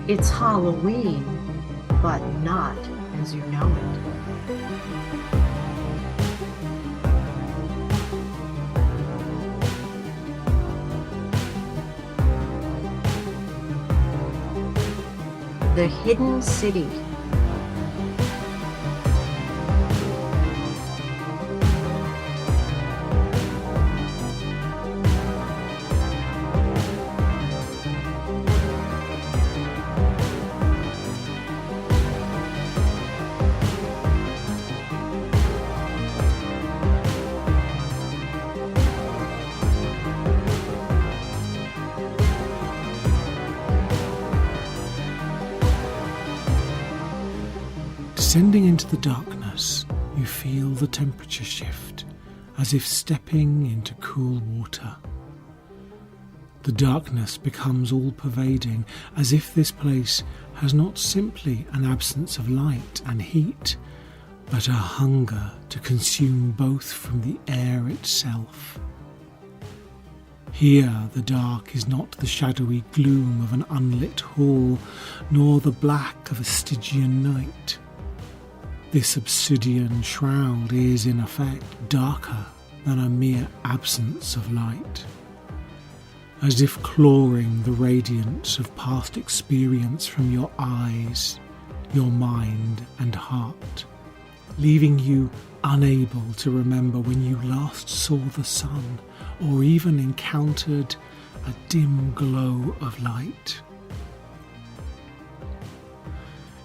It's Halloween, but not as you know it. The Hidden City. Descending into the darkness, you feel the temperature shift, as if stepping into cool water. The darkness becomes all-pervading, as if this place has not simply an absence of light and heat, but a hunger to consume both from the air itself. Here the dark is not the shadowy gloom of an unlit hall, nor the black of a Stygian night. This obsidian shroud is, in effect, darker than a mere absence of light, as if clawing the radiance of past experience from your eyes, your mind and heart, leaving you unable to remember when you last saw the sun or even encountered a dim glow of light.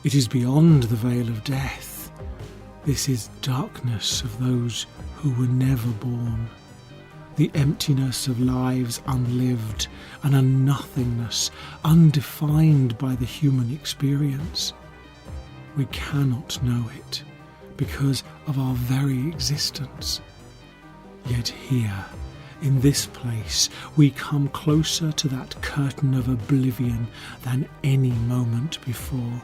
It is beyond the veil of death. This is darkness of those who were never born, the emptiness of lives unlived, and a nothingness undefined by the human experience. We cannot know it because of our very existence. Yet here, in this place, we come closer to that curtain of oblivion than any moment before.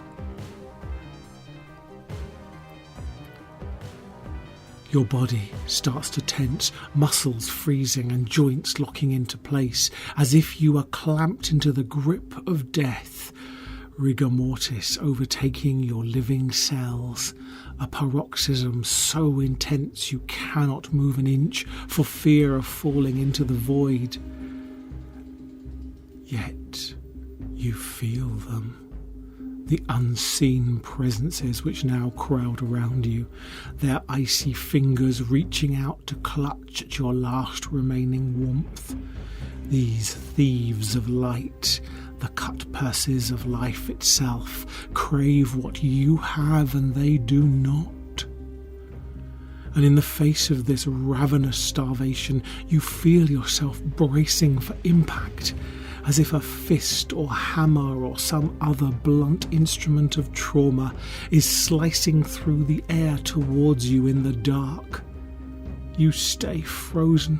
Your body starts to tense, muscles freezing and joints locking into place, as if you are clamped into the grip of death, rigor mortis overtaking your living cells, a paroxysm so intense you cannot move an inch for fear of falling into the void. Yet you feel them. The unseen presences which now crowd around you, their icy fingers reaching out to clutch at your last remaining warmth. These thieves of light, the cut purses of life itself, crave what you have and they do not. And in the face of this ravenous starvation, you feel yourself bracing for impact, as if a fist or hammer or some other blunt instrument of trauma is slicing through the air towards you in the dark. You stay frozen,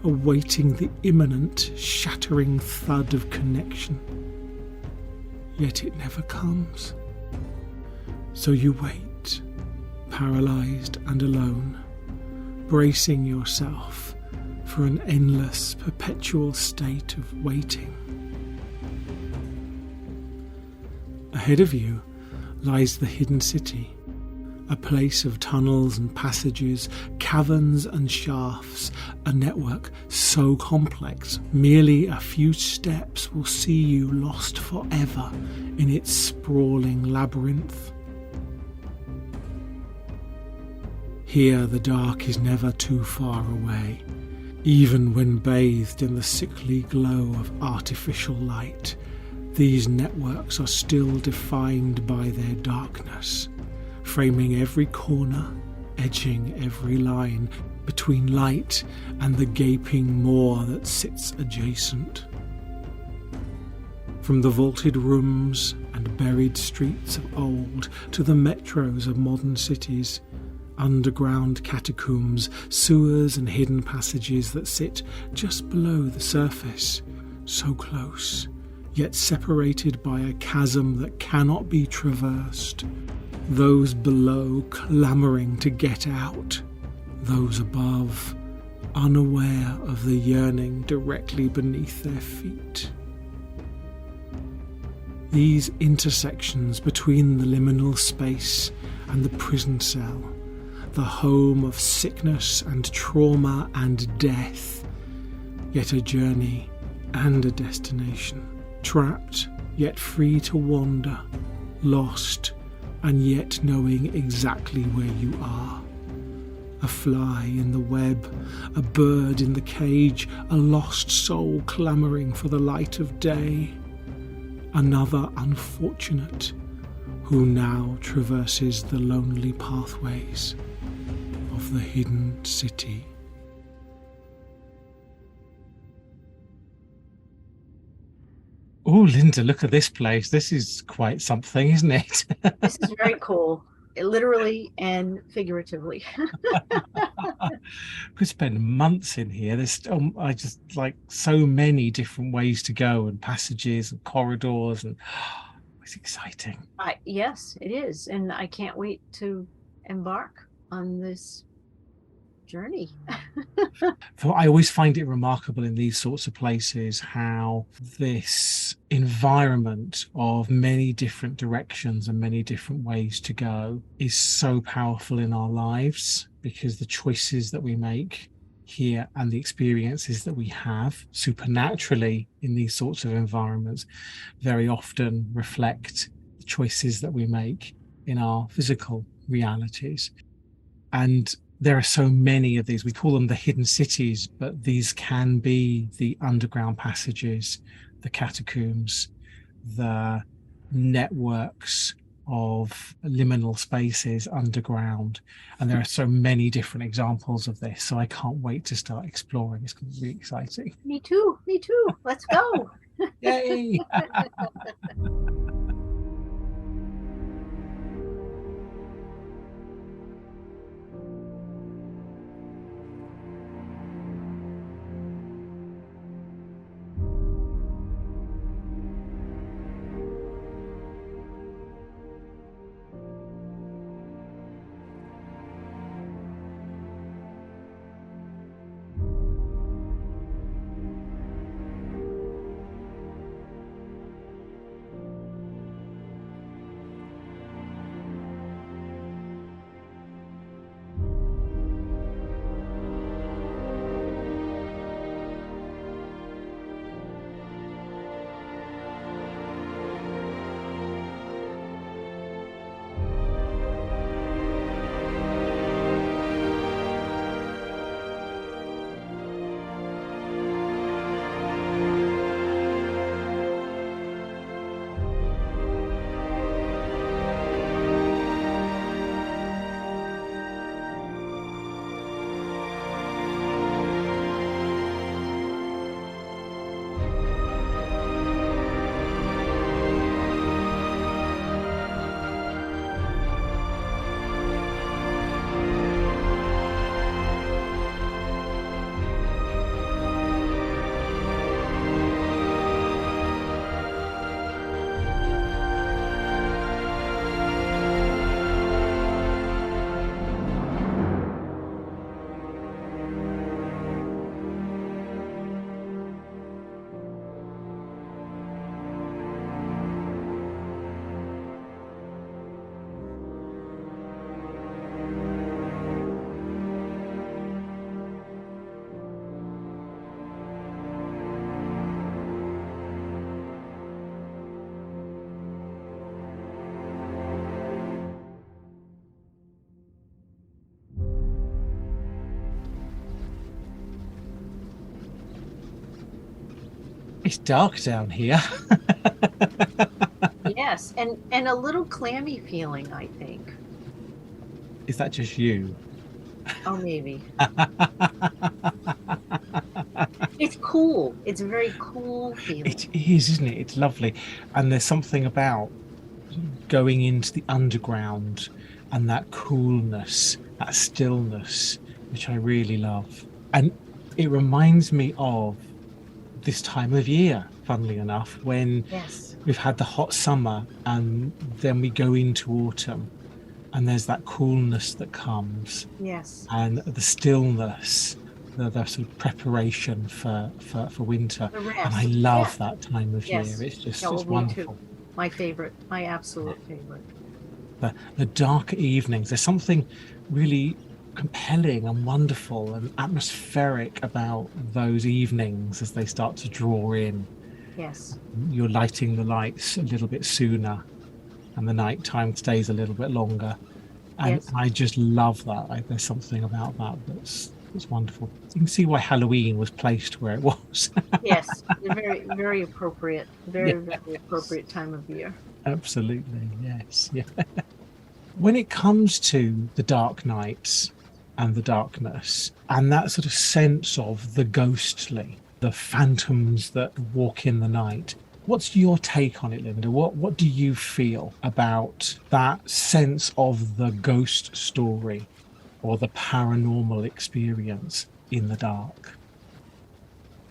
awaiting the imminent, shattering thud of connection. Yet it never comes. So you wait, paralysed and alone, bracing yourself for an endless, perpetual state of waiting. Ahead of you lies the hidden city, a place of tunnels and passages, caverns and shafts, a network so complex merely a few steps will see you lost forever in its sprawling labyrinth. Here the dark is never too far away. Even when bathed in the sickly glow of artificial light, these networks are still defined by their darkness, framing every corner, edging every line between light and the gaping maw that sits adjacent. From the vaulted rooms and buried streets of old to the metros of modern cities, underground catacombs, sewers and hidden passages that sit just below the surface, so close, yet separated by a chasm that cannot be traversed. Those below clamouring to get out, those above unaware of the yearning directly beneath their feet. These intersections between the liminal space and the prison cell, the home of sickness and trauma and death, yet a journey and a destination. Trapped, yet free to wander. Lost, and yet knowing exactly where you are. A fly in the web, a bird in the cage, a lost soul clamouring for the light of day. Another unfortunate who now traverses the lonely pathways of the hidden city. Oh, Linda, look at this place. This is quite something, isn't it? This is very cool, literally and figuratively. Could spend months in here. There's I just like so many different ways to go and passages and corridors, and it's exciting. Yes, it is. And I can't wait to embark on this journey. So I always find it remarkable in these sorts of places how this environment of many different directions and many different ways to go is so powerful in our lives, because the choices that we make here and the experiences that we have supernaturally in these sorts of environments very often reflect the choices that we make in our physical realities. And there are so many of these. We call them the hidden cities, but these can be the underground passages, the catacombs, the networks of liminal spaces underground. And there are so many different examples of this. So I can't wait to start exploring. It's going to be exciting. Me too. Me too. Let's go. Yay! It's dark down here. Yes, and a little clammy feeling, I think. Is that just you? Oh, maybe. It's cool. It's a very cool feeling. It is, isn't it? It's lovely. And there's something about going into the underground and that coolness, that stillness, which I really love. And it reminds me of this time of year, funnily enough, when Yes. we've had the hot summer and then we go into autumn and there's that coolness that comes. Yes. And the stillness, the sort of preparation for winter. The rest. And I love Yeah. that time of Yes. year. It's just Oh, it's me wonderful. too. my favorite, my absolute favorite. The darker evenings. There's something really compelling and wonderful and atmospheric about those evenings as they start to draw in. Yes, You're lighting the lights a little bit sooner, and the night time stays a little bit longer. And yes, I just love that. There's something about that that's wonderful. You can see why Halloween was placed where it was. yes. They're very, very appropriate, Yeah, very, very appropriate time of year. absolutely. Yes. Yeah. When it comes to the dark nights and the darkness and that sort of sense of the ghostly, the phantoms that walk in the night, what's your take on it, Linda? What do you feel about that sense of the ghost story or the paranormal experience in the dark?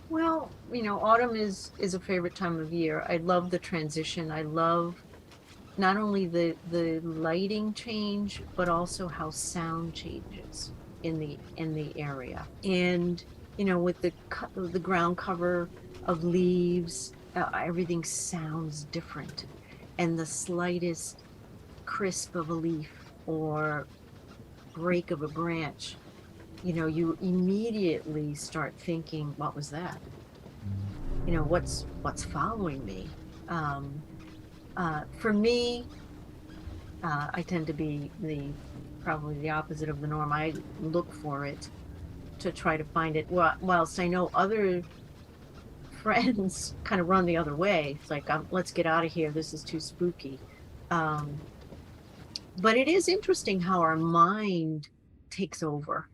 Well, autumn is a favorite time of year. I love the transition. I love not only the lighting change, but also how sound changes in the area. And with the ground cover of leaves, everything sounds different, and the slightest crisp of a leaf or break of a branch, you immediately start thinking, what was that? What's following me? For me, I tend to be probably the opposite of the norm. I look for it to try to find it. Whilst I know other friends kind of run the other way. It's like, let's get out of here. This is too spooky. Um, but it is interesting how our mind takes over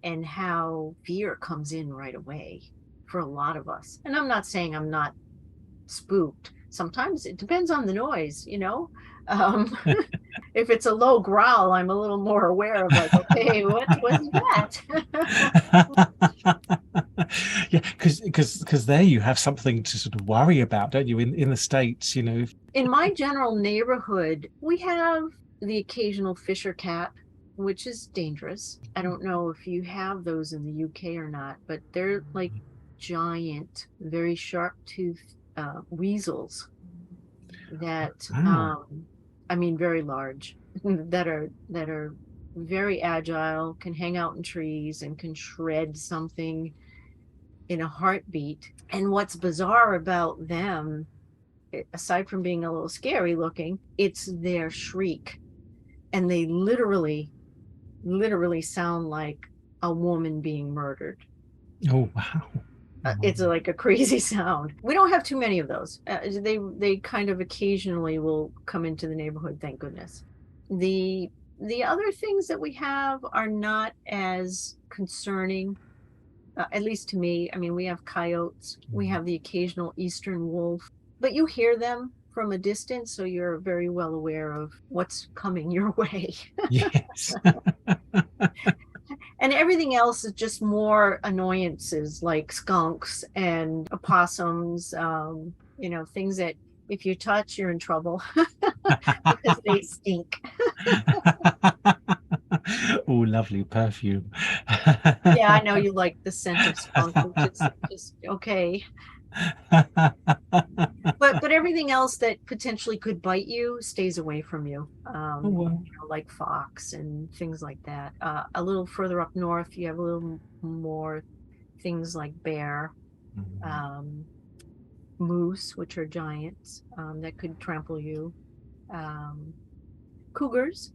and how fear comes in right away for a lot of us. And I'm not saying I'm not spooked. Sometimes it depends on the noise. Um, if it's a low growl, I'm a little more aware of, like, okay, what was that? Yeah, because there you have something to sort of worry about, don't you? In the States, In my general neighborhood, we have the occasional fisher cat, which is dangerous. I don't know if you have those in the UK or not, but they're like giant, very sharp toothed weasels that, wow. I mean, very large, that are very agile, can hang out in trees and can shred something in a heartbeat. And what's bizarre about them, aside from being a little scary looking, it's their shriek. And they literally sound like a woman being murdered. Oh, wow. It's like a crazy sound. We don't have too many of those. They kind of occasionally will come into the neighborhood, thank goodness. The other things that we have are not as concerning, at least to me. I mean, we have coyotes, we have the occasional eastern wolf, but you hear them from a distance, so you're very well aware of what's coming your way. Yes. And everything else is just more annoyances like skunks and opossums, things that if you touch, you're in trouble because they stink. Oh, lovely perfume. Yeah, I know you like the scent of skunk, which is just okay. But everything else that potentially could bite you stays away from you. Oh, well. Like fox and things like that. A little further up north, you have a little more things like bear, um, moose, which are giants, that could trample you. Um, Cougars.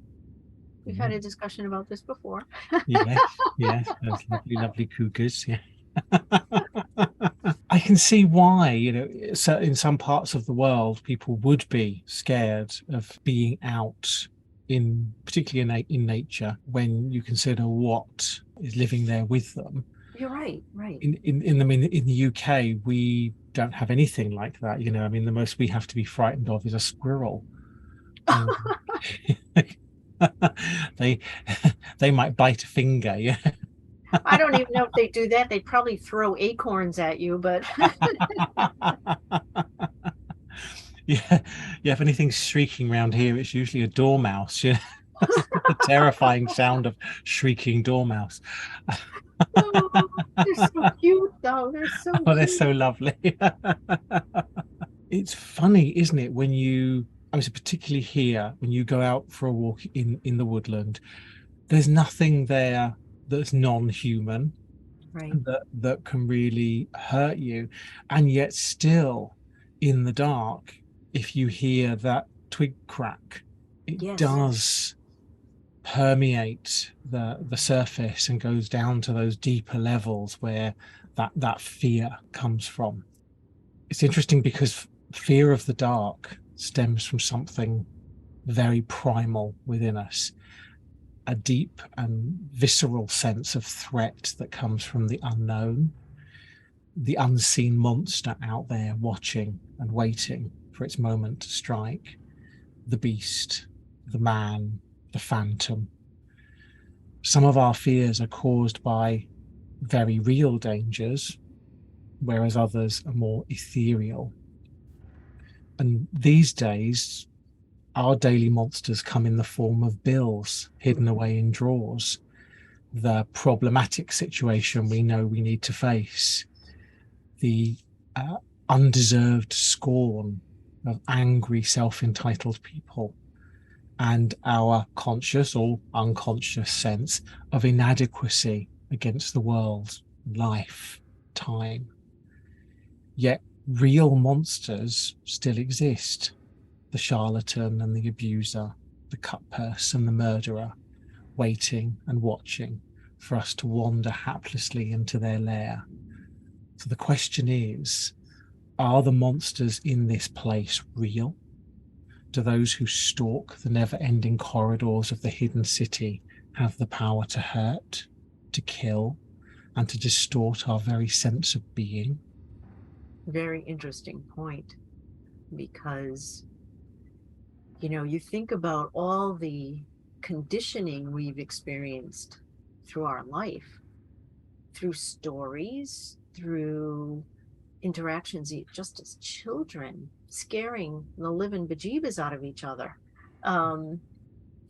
We've had a discussion about this before. Yes, yes, those lovely, lovely cougars. Yeah. I can see why, so in some parts of the world, people would be scared of being out particularly in nature, when you consider what is living there with them. You're right, right. In the UK, we don't have anything like that. I mean, the most we have to be frightened of is a squirrel. Um, they they might bite a finger. Yeah. I don't even know if they do that. They'd probably throw acorns at you, but Yeah, yeah. If anything's shrieking around here, it's usually a dormouse. Yeah, the terrifying sound of shrieking dormouse. oh, they're so cute, though. They're so Oh, they're cute. so lovely. it's funny, isn't it, when I mean, so particularly here, when you go out for a walk in the woodland, there's nothing there that's non-human Right. that can really hurt you. And yet still in the dark, if you hear that twig crack, it Yes. does permeate the surface and goes down to those deeper levels where that fear comes from. It's interesting because fear of the dark stems from something very primal within us, a deep and visceral sense of threat that comes from the unknown, the unseen monster out there watching and waiting for its moment to strike, the beast, the man, the phantom. Some of our fears are caused by very real dangers, whereas others are more ethereal. And these days, our daily monsters come in the form of bills hidden Mhm. away in drawers, the problematic situation we know we need to face, the uh, undeserved scorn of angry, self entitled people, and our conscious or unconscious sense of inadequacy against the world, life, time. Yet real monsters still exist, the charlatan and the abuser, the cutpurse and the murderer, waiting and watching for us to wander haplessly into their lair. So the question is, are the monsters in this place real? Do those who stalk the never ending corridors of the hidden city have the power to hurt, to kill, and to distort our very sense of being? Very interesting point, because you think about all the conditioning we've experienced through our life, through stories, through interactions just as children, scaring the living bejeebus out of each other, um,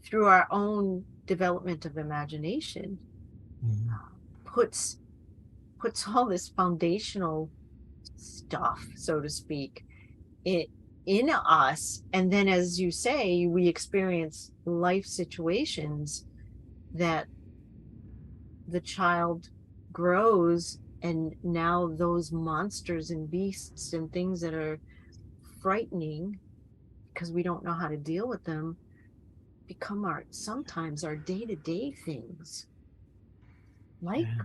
through our own development of imagination, Mm. puts all this foundational stuff, so to speak, it in us. And then, as you say, we experience life situations that the child grows, and now those monsters and beasts and things that are frightening because we don't know how to deal with them become our sometimes our day-to-day things, like Yeah.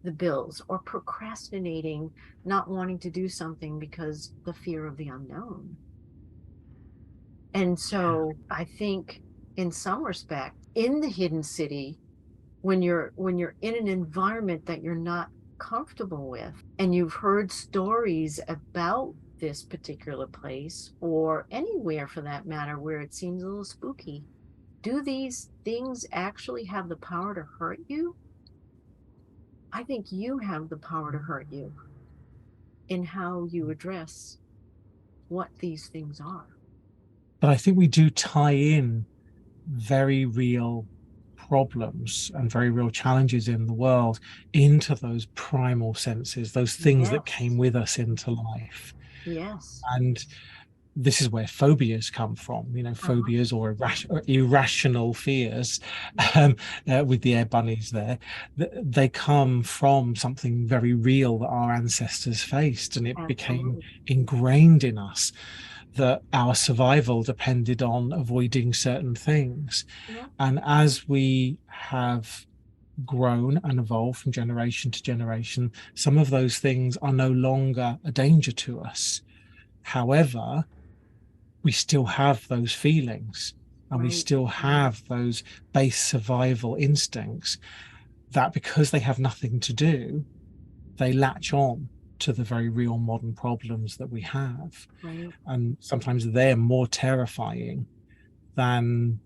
the bills, or procrastinating, not wanting to do something because the fear of the unknown. And so I think, in some respect, in the hidden city, when you're in an environment that you're not comfortable with, and you've heard stories about this particular place, or anywhere for that matter, where it seems a little spooky, do these things actually have the power to hurt you? I think you have the power to hurt you in how you address what these things are. But I think we do tie in very real problems and very real challenges in the world into those primal senses, those things that came Yes. with us into life. Yes. And this is where phobias come from, Uh-huh. phobias or irrational fears, um, with the air bunnies there. They come from something very real that our ancestors faced, and it became Absolutely. ingrained in us that our survival depended on avoiding certain things. Yeah. And as we have grown and evolved from generation to generation, some of those things are no longer a danger to us. However, we still have those feelings and we Right. still have those base survival instincts that, because they have nothing to do, they latch on to the very real modern problems that we have. Right. And sometimes they're more terrifying than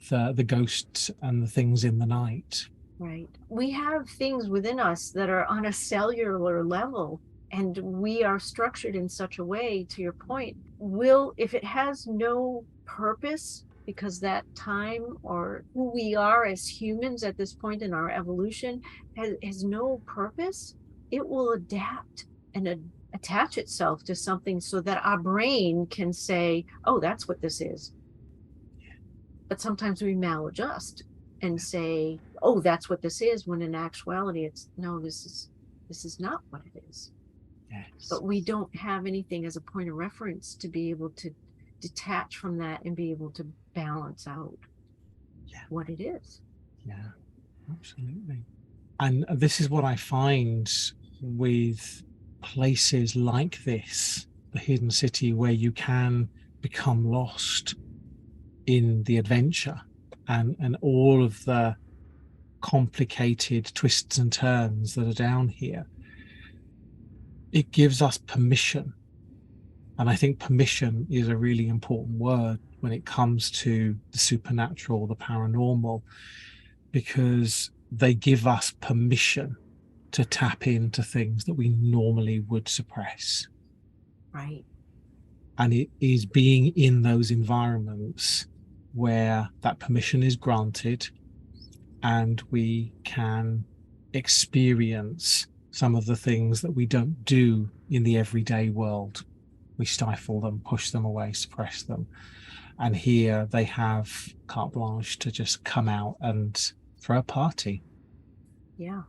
the ghosts and the things in the night. Right. We have things within us that are on a cellular level, and we are structured in such a way, to your point, will, if it has no purpose, because that time or who we are as humans at this point in our evolution has no purpose, it will adapt and attach itself to something so that our brain can say, oh, that's what this is. But sometimes we maladjust and say, oh, that's what this is, when in actuality it's no, this is not what it is. Yes. But we don't have anything as a point of reference to be able to detach from that and be able to balance out what it is. Yeah, absolutely. And this is what I find with places like this, the hidden city, where you can become lost in the adventure and all of the complicated twists and turns that are down here. It gives us permission. And I think permission is a really important word when it comes to the supernatural, the paranormal, because they give us permission to tap into things that we normally would suppress. Right. And it is being in those environments where that permission is granted and we can experience some of the things that we don't do in the everyday world. We stifle them, push them away, suppress them. And here they have carte blanche to just come out and throw a party. Yeah.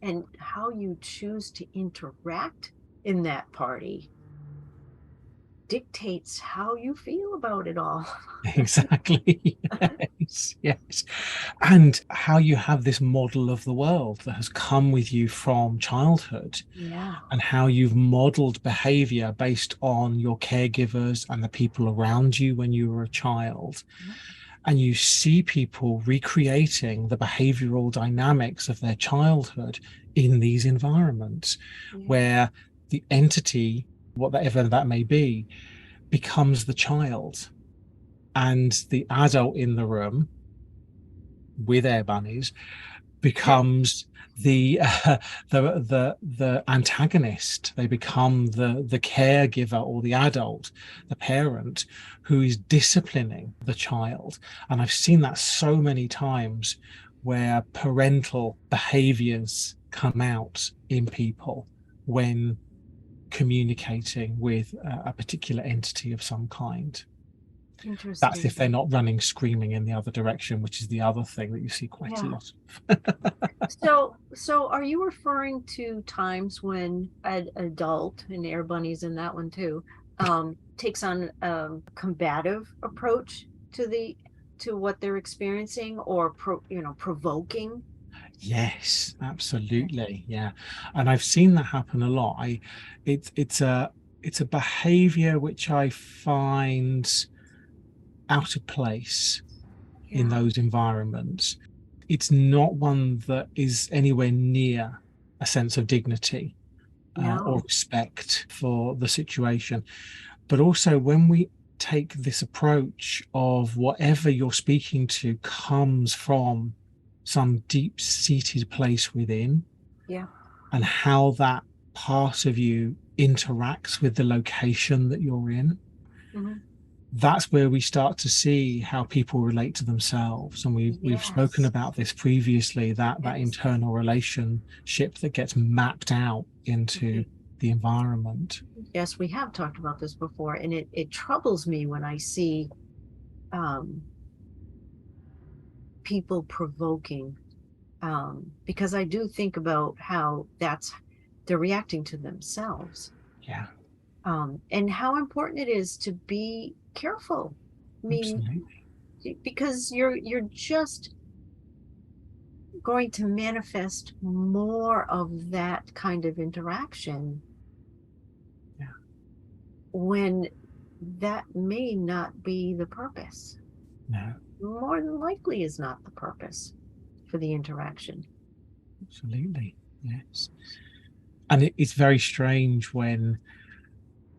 And how you choose to interact in that party dictates how you feel about it all. Exactly. Yes, yes. And how you have this model of the world that has come with you from childhood, Yeah. and how you've modeled behavior based on your caregivers and the people around you when you were a child. Yeah. And you see people recreating the behavioral dynamics of their childhood in these environments, Yeah. where the entity, whatever that may be, becomes the child, and the adult in the room with air bunnies becomes the antagonist. They become the caregiver, or the adult, the parent, who is disciplining the child. And I've seen that so many times, where parental behaviors come out in people when communicating with a particular entity of some kind. That's Interesting. if they're not running screaming in the other direction, which is the other thing that you see quite a Yeah. lot. So are you referring to times when an adult, and Air Bunny's in that one too, takes on a combative approach to what they're experiencing, or provoking? Yes, absolutely. Yeah. And I've seen that happen a lot. It's a behavior which I find out of place in Yeah. those environments. It's not one that is anywhere near a sense of dignity or No. respect for the situation. But also, when we take this approach of whatever you're speaking to comes from some deep-seated place within, Yeah. and how that part of you interacts with the location that you're in, Hmm. that's where we start to see how people relate to themselves. And we've spoken Yes. about this previously, that Yes. internal relationship that gets mapped out into Right. the environment. Yes, we have talked about this before, and it troubles me when I see um, people provoking, because I do think about how they're reacting to themselves, Yeah, and how important it is to be careful. I mean, absolutely. because you're just going to manifest more of that kind of interaction Yeah, when that may not be the purpose. no, More than likely is not the purpose for the interaction. absolutely. Yes. And it's very strange when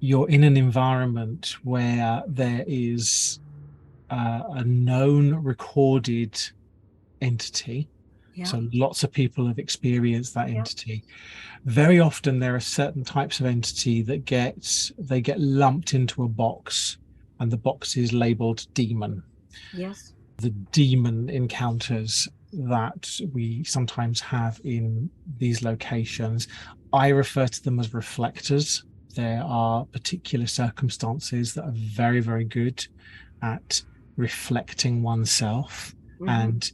you're in an environment where there is a known recorded entity. Yeah. So lots of people have experienced that Yeah. entity. Very often there are certain types of entity that get lumped into a box, and the box is labeled demon. Yes. The demon encounters that we sometimes have in these locations I refer to them as reflectors. There are particular circumstances that are very, very good at reflecting oneself and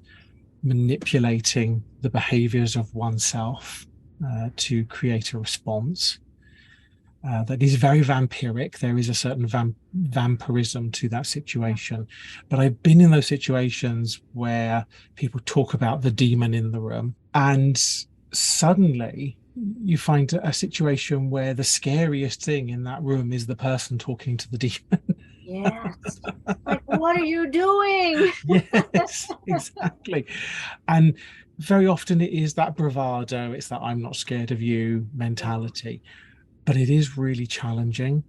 manipulating the behaviors of oneself to create a response. That is very vampiric. There is a certain vampirism to that situation. But I've been in those situations where people talk about the demon in the room, and suddenly you find a situation where the scariest thing in that room is the person talking to the demon. Yes. Like, what are you doing? Yes, exactly. And very often it is that bravado, it's that I'm not scared of you mentality. But it is really challenging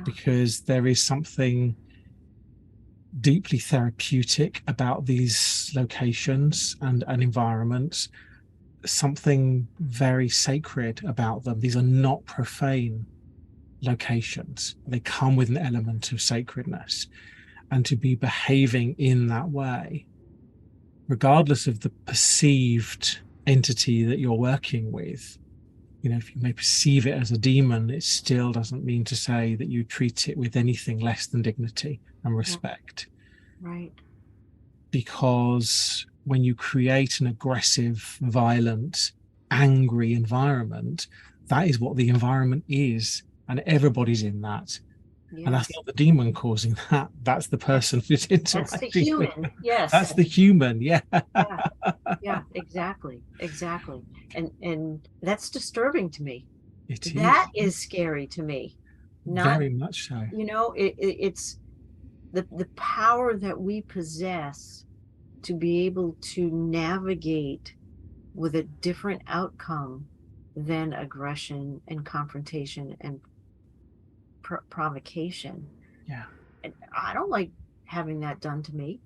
because there is something deeply therapeutic about these locations and environments, something very sacred about them. These are not profane locations. They come with an element of sacredness. And to be behaving in that way, regardless of the perceived entity that you're working with, if you may perceive it as a demon, it still doesn't mean to say that you treat it with anything less than dignity and respect. Right. Because when you create an aggressive, violent, angry environment, that is what the environment is. And everybody's in that. Yes. And that's not the demon causing that. That's the person who's interacting. That's the human. Yes. That's the human. Yeah. Yeah, exactly. And that's disturbing to me. That is scary to me. Very much so. It's the power that we possess to be able to navigate with a different outcome than aggression and confrontation and provocation. Yeah. And I don't like having that done to me.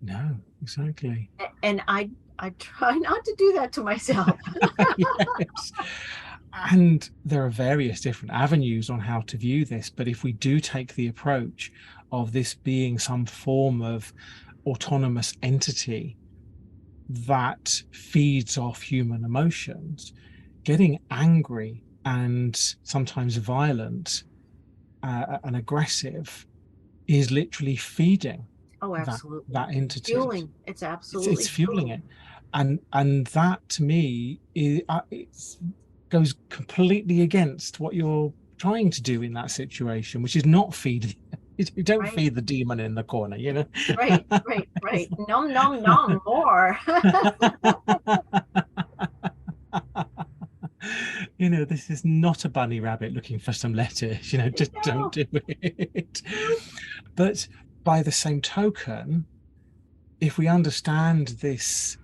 No, exactly. And I try not to do that to myself. Yes. And there are various different avenues on how to view this. But if we do take the approach of this being some form of autonomous entity that feeds off human emotions, getting angry and sometimes violent and aggressive is literally feeding absolutely that entity. Fueling. It's absolutely it's fueling it. And that to me is goes completely against what you're trying to do in that situation, which is not feed. You don't feed the demon in the corner, Right. Nom, more. This is not a bunny rabbit looking for some lettuce, just don't do it. But by the same token, if we understand this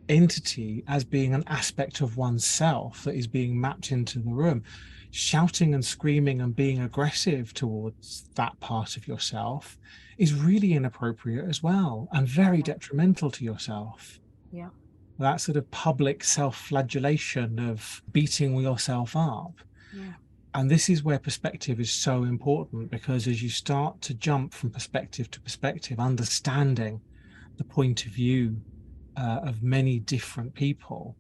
entity as being an aspect of oneself that is being mapped into the room, shouting and screaming and being aggressive towards that part of yourself is really inappropriate as well, and very detrimental to yourself. Yeah. That sort of public self-flagellation of beating yourself up. Yeah. And this is where perspective is so important, because as you start to jump from perspective to perspective, understanding the point of view of many different people,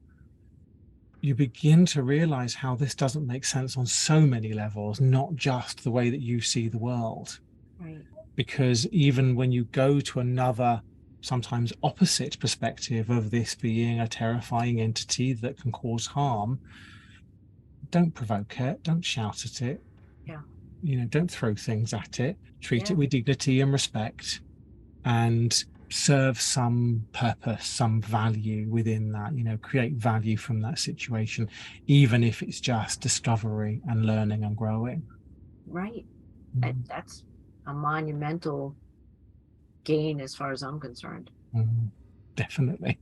you begin to realize how this doesn't make sense on so many levels, not just the way that you see the world. Right. Because even when you go to another, sometimes opposite perspective of this being a terrifying entity that can cause harm, don't provoke it, don't shout at it. Yeah. Don't throw things at it. Treat it with dignity and respect, and serve some purpose, some value within that, create value from that situation, even if it's just discovery and learning and growing. Right. That's a monumental gain as far as I'm concerned. Definitely.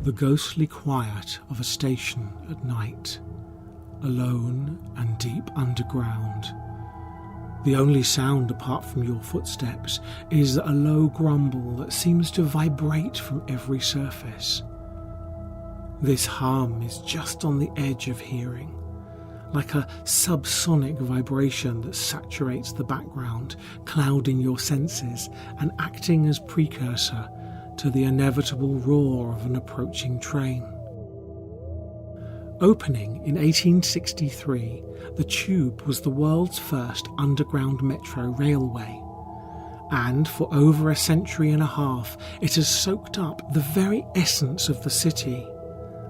The ghostly quiet of a station at night, alone and deep underground. The only sound apart from your footsteps is a low grumble that seems to vibrate from every surface. This hum is just on the edge of hearing, like a subsonic vibration that saturates the background, clouding your senses and acting as precursor to the inevitable roar of an approaching train. Opening in 1863, the Tube was the world's first underground metro railway, and for over a century and a half it has soaked up the very essence of the city,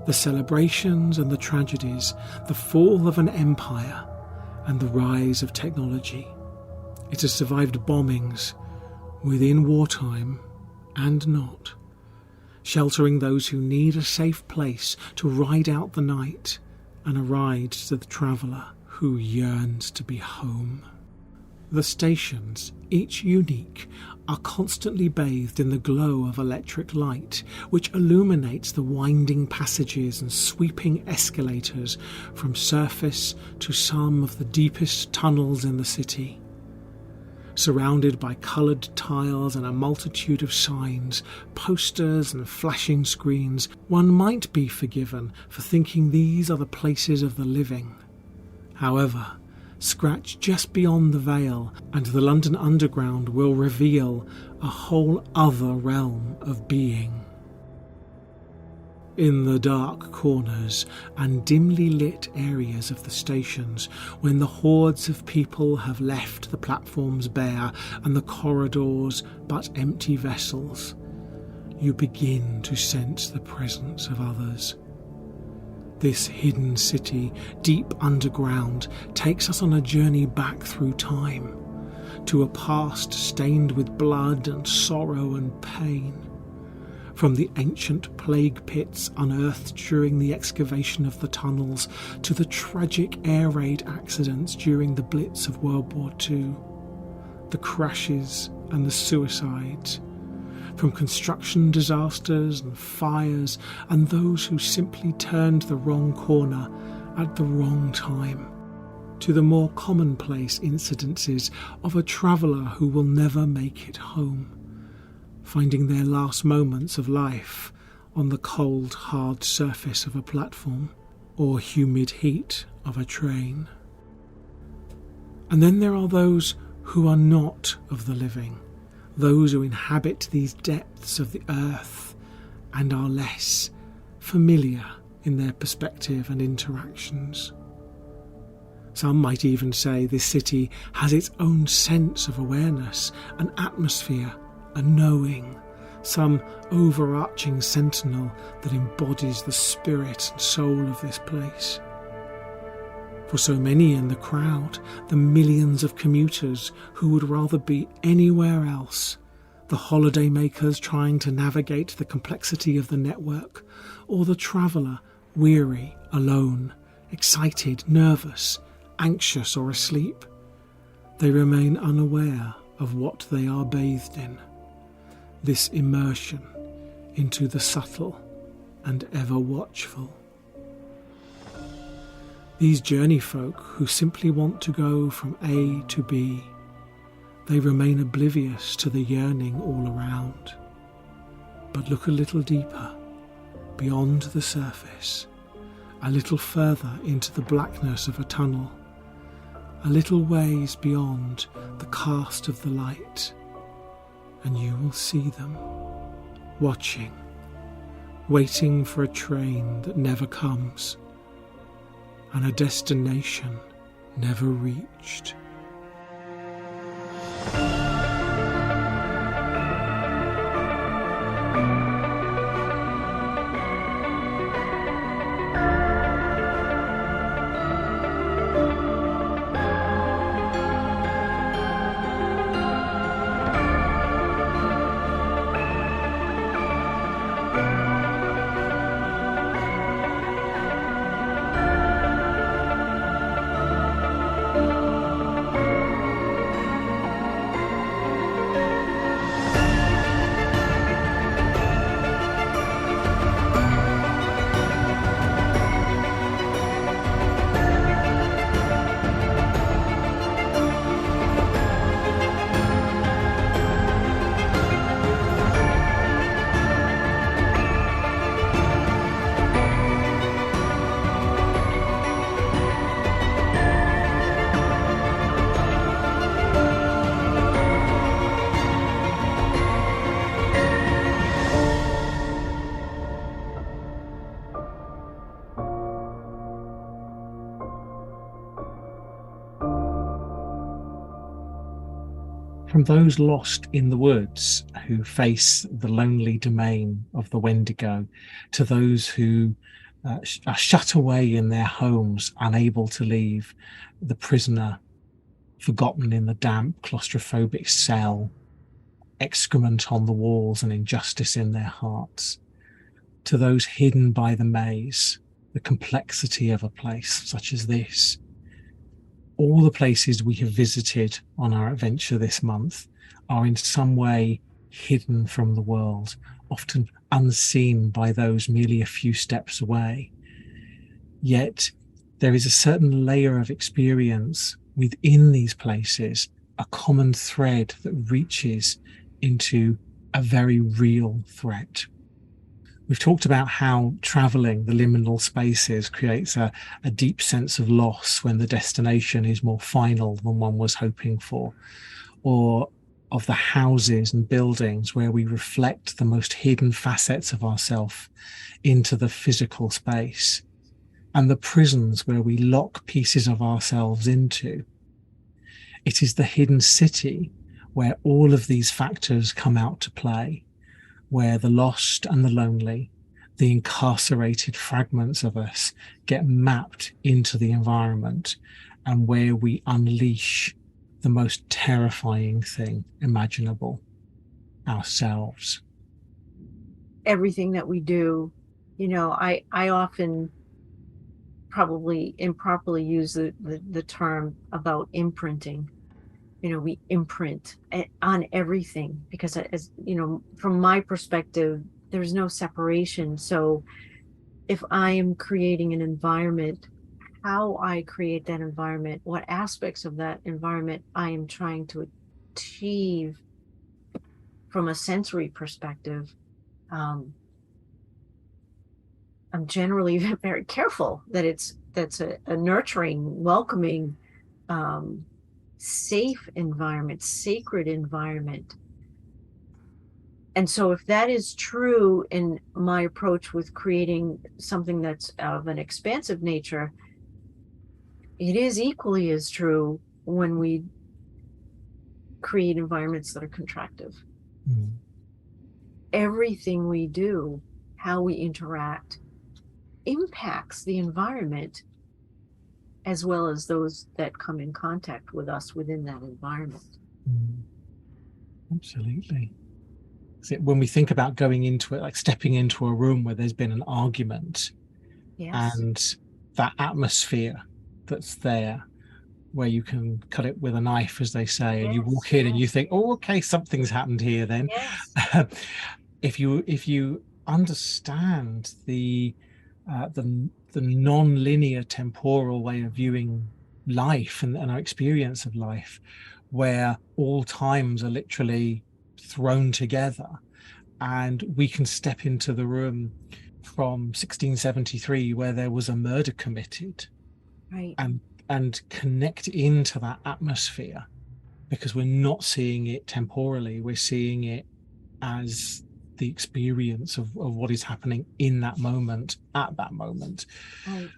the celebrations and the tragedies, the fall of an empire and the rise of technology. It has survived bombings, within wartime and not, sheltering those who need a safe place to ride out the night and a ride to the traveller who yearns to be home. The stations, each unique, are constantly bathed in the glow of electric light, which illuminates the winding passages and sweeping escalators from surface to some of the deepest tunnels in the city. Surrounded by coloured tiles and a multitude of signs, posters and flashing screens, one might be forgiven for thinking these are the places of the living. However, scratch just beyond the veil and the London Underground will reveal a whole other realm of being. In the dark corners and dimly lit areas of the stations, when the hordes of people have left the platforms bare and the corridors but empty vessels, you begin to sense the presence of others. This hidden city, deep underground, takes us on a journey back through time, to a past stained with blood and sorrow and pain. From the ancient plague pits unearthed during the excavation of the tunnels to the tragic air raid accidents during the Blitz of World War II, the crashes and the suicides, from construction disasters and fires and those who simply turned the wrong corner at the wrong time, to the more commonplace incidences of a traveller who will never make it home, finding their last moments of life on the cold, hard surface of a platform or humid heat of a train. And then there are those who are not of the living, those who inhabit these depths of the earth and are less familiar in their perspective and interactions. Some might even say this city has its own sense of awareness, an atmosphere, a knowing, some overarching sentinel that embodies the spirit and soul of this place. For so many in the crowd, the millions of commuters who would rather be anywhere else, the holiday makers trying to navigate the complexity of the network, or the traveller weary, alone, excited, nervous, anxious or asleep, they remain unaware of what they are bathed in. This immersion into the subtle and ever watchful. These journey folk who simply want to go from A to B, they remain oblivious to the yearning all around. But look a little deeper, beyond the surface, a little further into the blackness of a tunnel, a little ways beyond the cast of the light, and you will see them, watching, waiting for a train that never comes, and a destination never reached. From those lost in the woods who face the lonely domain of the Wendigo, to those who are shut away in their homes, unable to leave, the prisoner forgotten in the damp, claustrophobic cell, excrement on the walls and injustice in their hearts, to those hidden by the maze, the complexity of a place such as this. All the places we have visited on our adventure this month are in some way hidden from the world, often unseen by those merely a few steps away. Yet there is a certain layer of experience within these places, a common thread that reaches into a very real threat. We've talked about how traveling the liminal spaces creates a deep sense of loss when the destination is more final than one was hoping for, or of the houses and buildings where we reflect the most hidden facets of ourselves into the physical space, and the prisons where we lock pieces of ourselves into. It is the hidden city where all of these factors come out to play, where the lost and the lonely, the incarcerated fragments of us get mapped into the environment, and where we unleash the most terrifying thing imaginable, ourselves. Everything that we do, I often probably improperly use the term about imprinting. We imprint on everything because, as from my perspective, there's no separation. So if I am creating an environment, how I create that environment, what aspects of that environment I am trying to achieve from a sensory perspective, I'm generally very careful that that's a nurturing, welcoming, safe environment, sacred environment. And so if that is true in my approach with creating something that's of an expansive nature, it is equally as true when we create environments that are contractive. Mm. Everything we do, how we interact, impacts the environment as well as those that come in contact with us within that environment. Mm. Absolutely. When we think about going into it, like stepping into a room where there's been an argument, Yes. and that atmosphere that's there, where you can cut it with a knife, as they say, and you walk in and you think, oh, okay, something's happened here then. Yes. If you understand the non-linear temporal way of viewing life and our experience of life, where all times are literally thrown together, and we can step into the room from 1673 where there was a murder committed, Right. and connect into that atmosphere, because we're not seeing it temporally, we're seeing it as the experience of what is happening in that moment, at that moment. Right.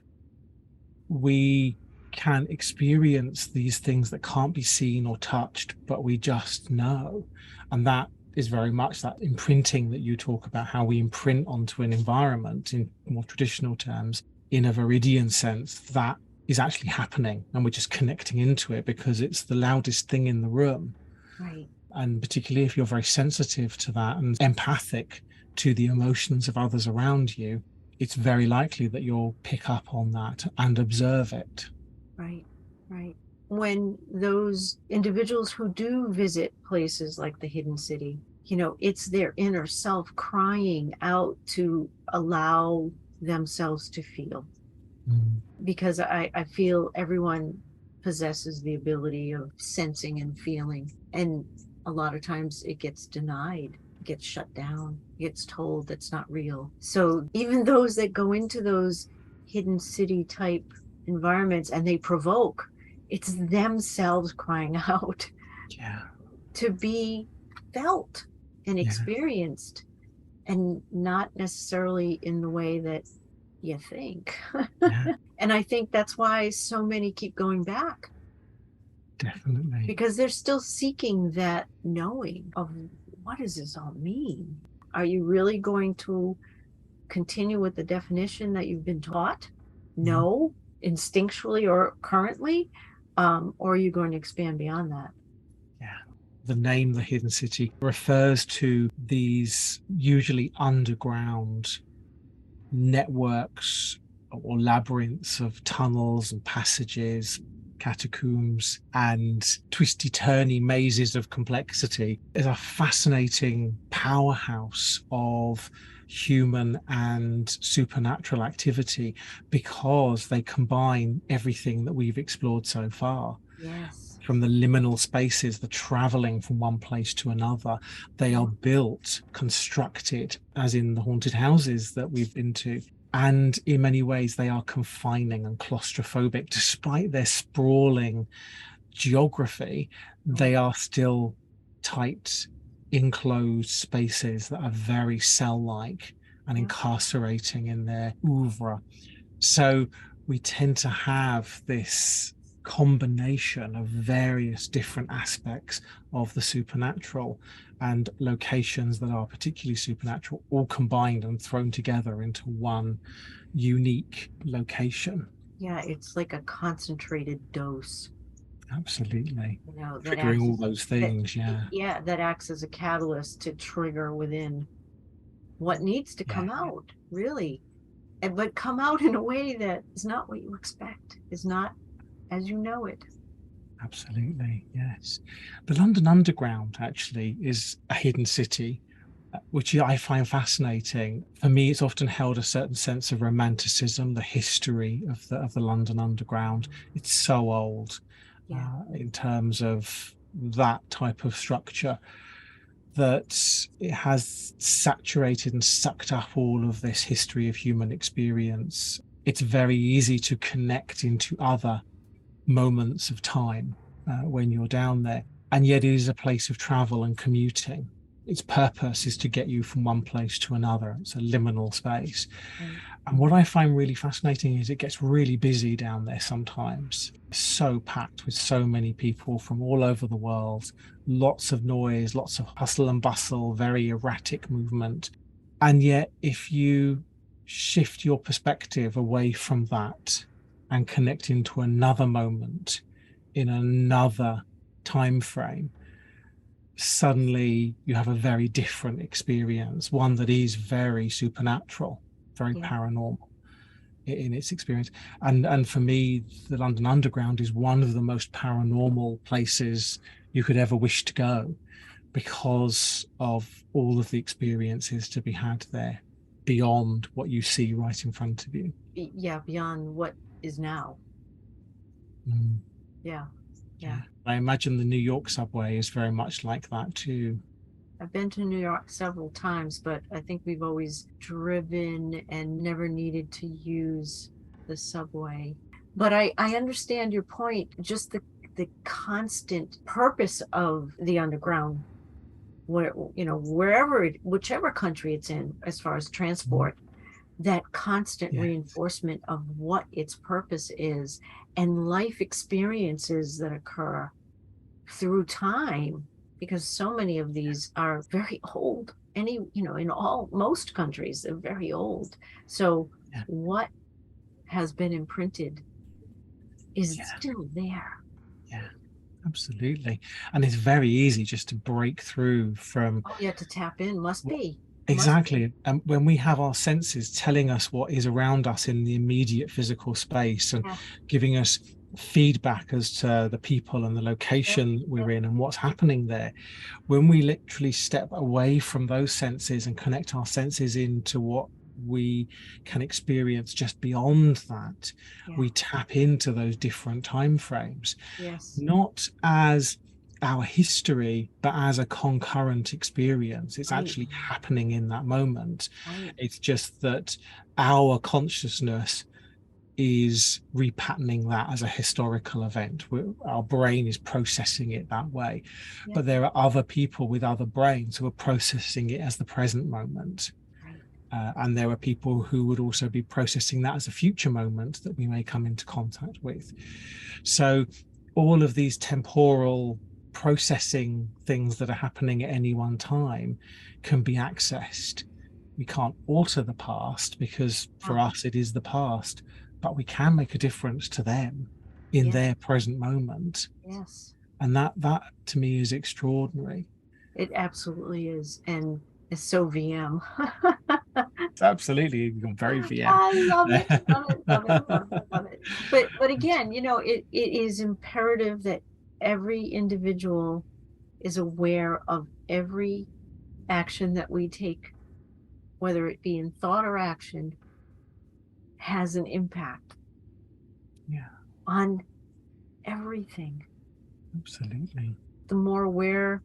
We can experience these things that can't be seen or touched, but we just know. And that is very much that imprinting that you talk about, how we imprint onto an environment in more traditional terms, in a Viridian sense. That is actually happening, and we're just connecting into it because it's the loudest thing in the room. Right. And particularly if you're very sensitive to that and empathic to the emotions of others around you, it's very likely that you'll pick up on that and observe it. Right. Right. When those individuals who do visit places like the hidden city, it's their inner self crying out to allow themselves to feel. Mm. Because I feel everyone possesses the ability of sensing and feeling. And a lot of times it gets denied, gets shut down, gets told that's not real. So even those that go into those hidden city type environments and they provoke, it's themselves crying out to be felt and experienced, and not necessarily in the way that you think. And I think that's why so many keep going back, definitely. because they're still seeking that knowing of what does this all mean? Are you really going to continue with the definition that you've been taught? Mhm. No, instinctually or currently, or are you going to expand beyond that? Yeah. The name, the hidden city, refers to these usually underground networks or labyrinths of tunnels and passages, catacombs, and twisty turny mazes of complexity. Is a fascinating powerhouse of human and supernatural activity because they combine everything that we've explored so far. Yes. From the liminal spaces, the traveling from one place to another. They Yeah. are built, constructed, as in the haunted houses that we've been to. And in many ways, they are confining and claustrophobic. Despite their sprawling geography, they are still tight, enclosed spaces that are very cell like and Yeah. incarcerating in their oeuvre. So we tend to have this combination of various different aspects of the supernatural and locations that are particularly supernatural, all combined and thrown together into one unique location. Yeah, it's like a concentrated dose, Absolutely. that Triggering acts all as those that, things. Yeah. yeah, that acts as a catalyst to trigger within what needs to Yeah. come out, really. But come out in a way that is not what you expect, is not as you know it. Absolutely. Yes. The London Underground actually is a hidden city, which I find fascinating. For me, it's often held a certain sense of romanticism, the history of the London Underground. It's so old Yeah. in terms of that type of structure that it has saturated and sucked up all of this history of human experience. It's very easy to connect into other moments of time when you're down there. And yet it is a place of travel and commuting. Its purpose is to get you from one place to another. It's a liminal space. Right. And what I find really fascinating is it gets really busy down there sometimes. So packed with so many people from all over the world, lots of noise, lots of hustle and bustle, very erratic movement. And yet, if you shift your perspective away from that and connect into another moment in another time frame, suddenly you have a very different experience, one that is very supernatural, very Yeah. paranormal in its experience. And for me, the London Underground is one of the most paranormal places you could ever wish to go because of all of the experiences to be had there beyond what you see right in front of you. Yeah, beyond what is now. Mm, Yeah. Yeah. yeah. I imagine the New York subway is very much like that too. I've been to New York several times, but I think we've always driven and never needed to use the subway. But I understand your point, just the constant purpose of the underground, where wherever whichever country it's in, as far as Mm, transport, that constant yeah, reinforcement of what its purpose is and life experiences that occur through time, because so many of these are very old. In all most countries, they're very old. So yeah, what has been imprinted is yeah, still there. yeah, absolutely. And it's very easy just to break through from Oh, yeah, to tap in must be. Must be. exactly. And when we have our senses telling us what is around us in the immediate physical space and Yeah. giving us feedback as to the people and the Yep. location that we're Yep. in and what's happening there, when we literally step away from those senses and connect our senses into what we can experience just beyond that, Yeah. we tap into those different time frames, Yes. not as our history, but as a concurrent experience. It's Right. actually happening in that moment. Right. It's just that our consciousness is repatterning that as a historical event. Our brain is processing it that way. Yep. But there are other people with other brains who are processing it as the present moment. Right. And there are people who would also be processing that as a future moment that we may come into contact with. So all of these temporal processing things that are happening at any one time can be accessed. We can't alter the past because for Oh, us it is the past, but we can make a difference to them in yeah, their present moment. yes. And that to me is extraordinary. It absolutely is. And it's so VM. It's absolutely very VM. I love it, love it, love it, love it, love it. But again, it is imperative that every individual is aware of every action that we take, whether it be in thought or action, has an impact Yeah, on everything. absolutely. The more aware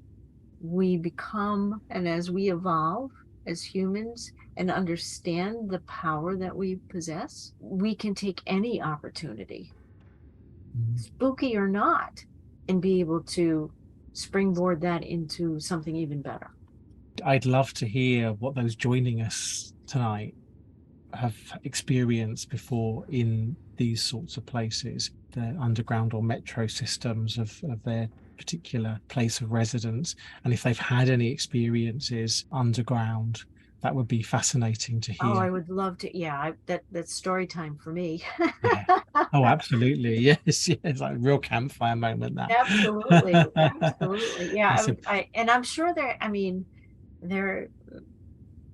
we become, and as we evolve as humans and understand the power that we possess, we can take any opportunity, Mm. spooky or not, and be able to springboard that into something even better. I'd love to hear what those joining us tonight have experienced before in these sorts of places, the underground or metro systems of their particular place of residence. And if they've had any experiences underground, that would be fascinating to Oh, I hear. would love to. Yeah, that's story time for me. Yeah. Oh, absolutely. Yes, yes. Like a real campfire moment, Absolutely, that. absolutely. Yeah, It's a, and I'm sure there, I mean, there,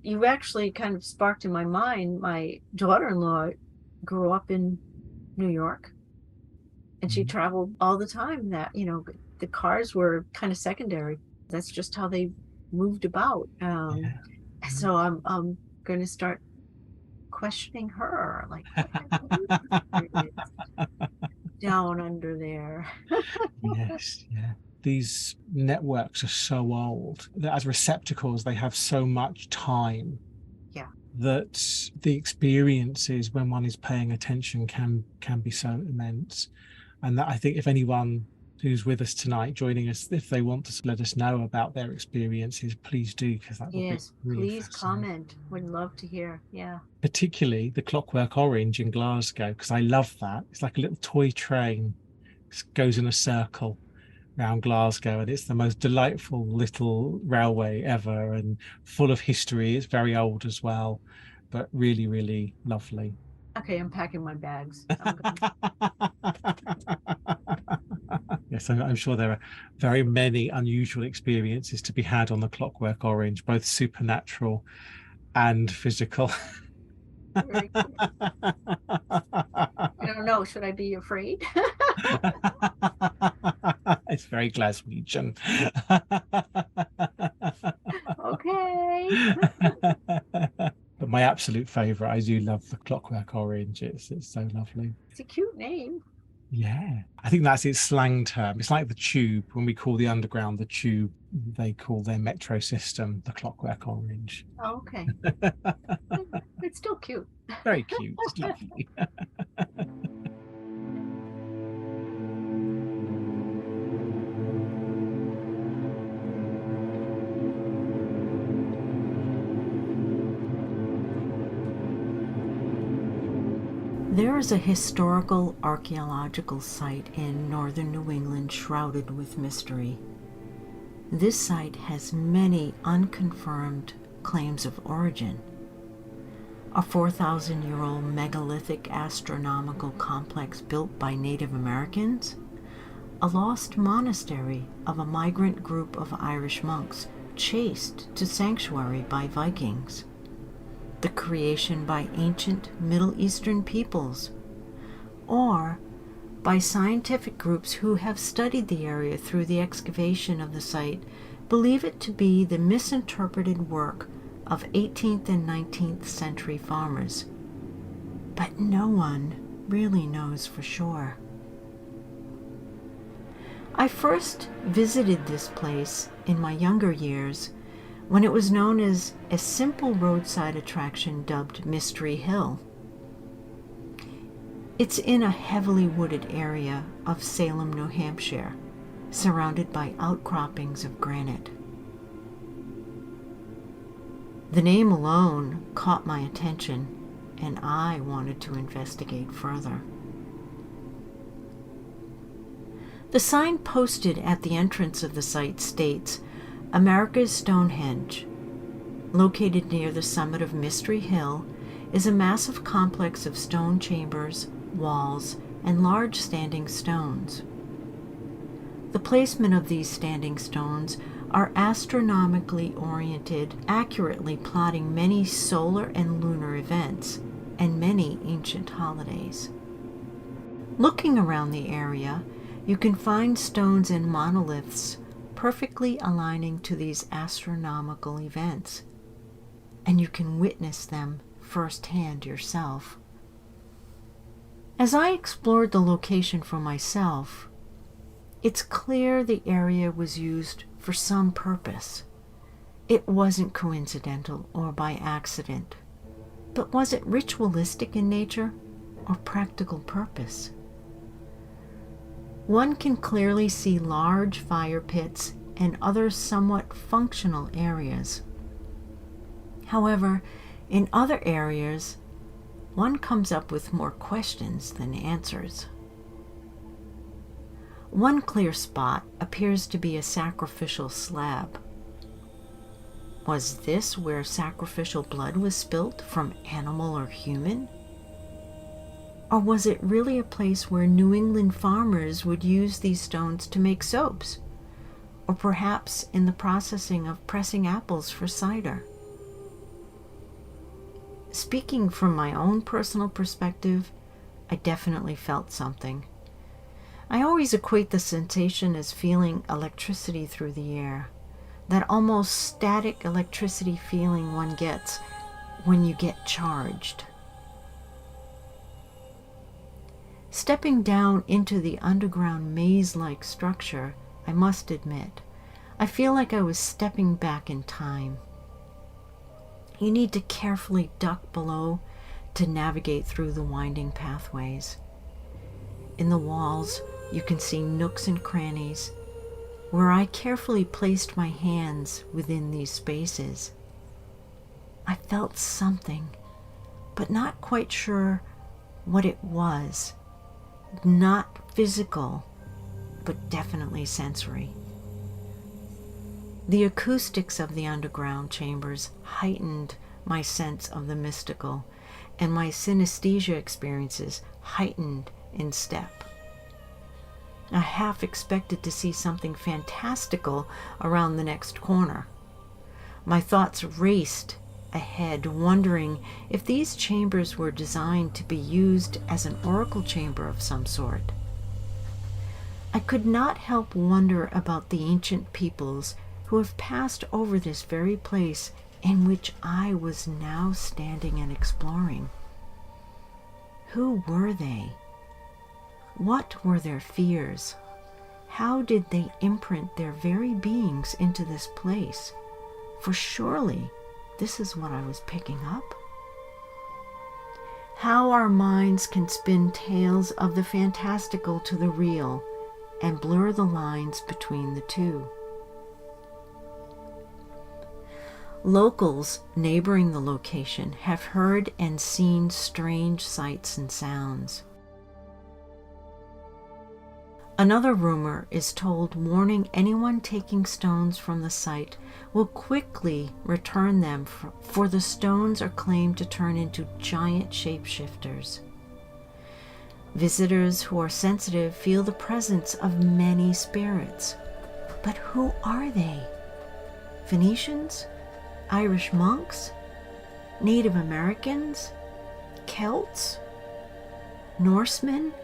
you actually kind of sparked in my mind. My daughter-in-law grew up in New York, and she traveled all the time. That, the cars were kind of secondary. That's just how they moved about. yeah. So I'm going to start questioning her, like, what is down under there? Yes, yeah. These networks are so old that as receptacles, they have so much time Yeah. that the experiences when one is paying attention can be so immense. And that I think if anyone who's with us tonight, joining us, if they want to let us know about their experiences, please do, because that would be Yes, really please fascinating. comment. Would love to hear. Yeah. Particularly the Clockwork Orange in Glasgow, because I love that. It's like a little toy train, goes in a circle around Glasgow, and it's the most delightful little railway ever and full of history. It's very old as well, but really, really lovely. Okay, I'm packing my bags. I'm going. Yes, I'm sure there are very many unusual experiences to be had on the Clockwork Orange, both supernatural and physical. Very cool. I don't know. Should I be afraid? It's very Glaswegian. Okay. But my absolute favorite, I do love the Clockwork Orange. It's so lovely. It's a cute name. Yeah, I think that's its slang term. It's like the tube. When we call the underground the tube, they call their metro system the Clockwork Orange. Oh, okay. It's still cute. Very cute. It's lovely. There is a historical archaeological site in northern New England shrouded with mystery. This site has many unconfirmed claims of origin. A 4,000-year-old megalithic astronomical complex built by Native Americans, a lost monastery of a migrant group of Irish monks chased to sanctuary by Vikings, the creation by ancient Middle Eastern peoples, or by scientific groups who have studied the area through the excavation of the site, believe it to be the misinterpreted work of 18th and 19th century farmers. But no one really knows for sure. I first visited this place in my younger years when it was known as a simple roadside attraction dubbed Mystery Hill. It's in a heavily wooded area of Salem, New Hampshire, surrounded by outcroppings of granite. The name alone caught my attention, and I wanted to investigate further. The sign posted at the entrance of the site states, America's Stonehenge, located near the summit of Mystery Hill, is a massive complex of stone chambers, walls, and large standing stones. The placement of these standing stones are astronomically oriented, accurately plotting many solar and lunar events and many ancient holidays. Looking around the area, you can find stones and monoliths perfectly aligning to these astronomical events, and you can witness them firsthand yourself. As I explored the location for myself, it's clear the area was used for some purpose. It wasn't coincidental or by accident, but was it ritualistic in nature or practical purpose? One can clearly see large fire pits and other somewhat functional areas. However, in other areas, one comes up with more questions than answers. One clear spot appears to be a sacrificial slab. Was this where sacrificial blood was spilt from animal or human? Or was it really a place where New England farmers would use these stones to make soaps? Or perhaps in the processing of pressing apples for cider? Speaking from my own personal perspective, I definitely felt something. I always equate the sensation as feeling electricity through the air, that almost static electricity feeling one gets when you get charged. Stepping down into the underground maze-like structure, I must admit, I feel like I was stepping back in time. You need to carefully duck below to navigate through the winding pathways. In the walls, you can see nooks and crannies where I carefully placed my hands within these spaces. I felt something, but not quite sure what it was. Not physical, but definitely sensory. The acoustics of the underground chambers heightened my sense of the mystical, and my synesthesia experiences heightened in step. I half expected to see something fantastical around the next corner. My thoughts raced ahead, wondering if these chambers were designed to be used as an oracle chamber of some sort. I could not help wonder about the ancient peoples who have passed over this very place in which I was now standing and exploring. Who were they? What were their fears? How did they imprint their very beings into this place? For surely this is what I was picking up. How our minds can spin tales of the fantastical to the real and blur the lines between the two. Locals neighboring the location have heard and seen strange sights and sounds. Another rumor is told warning anyone taking stones from the site will quickly return them, for the stones are claimed to turn into giant shapeshifters. Visitors who are sensitive feel the presence of many spirits. But who are they? Phoenicians? Irish monks? Native Americans? Celts? Norsemen?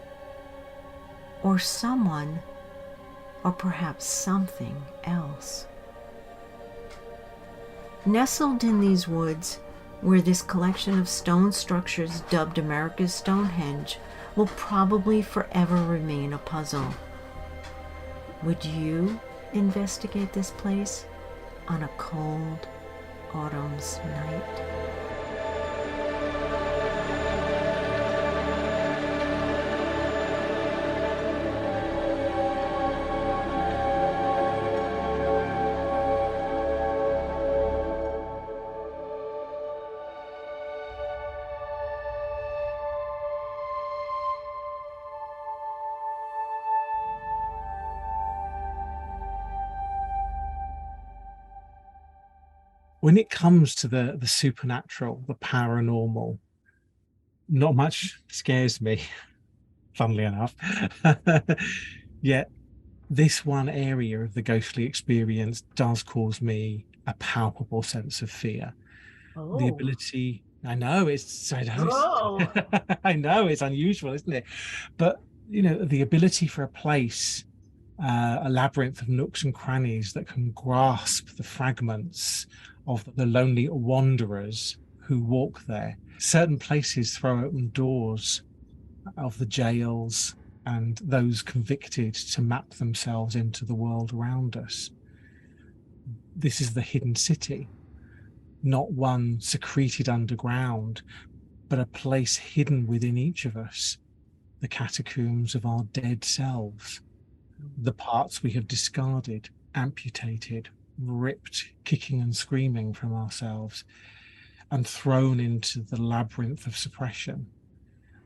Or someone, or perhaps something else. Nestled in these woods, where this collection of stone structures dubbed America's Stonehenge will probably forever remain a puzzle. Would you investigate this place on a cold autumn's night? when it comes to the supernatural, the paranormal, not much scares me, funnily enough. Yet this one area of the ghostly experience does cause me a palpable sense of fear. The Oh. ability, I know Oh. I know it's unusual, isn't it? But the ability for a place, a labyrinth of nooks and crannies that can grasp the fragments of the lonely wanderers who walk there. Certain places throw open doors of the jails and those convicted to map themselves into the world around us. This is the hidden city, not one secreted underground, but a place hidden within each of us, the catacombs of our dead selves, the parts we have discarded, amputated, ripped, kicking and screaming from ourselves, and thrown into the labyrinth of suppression.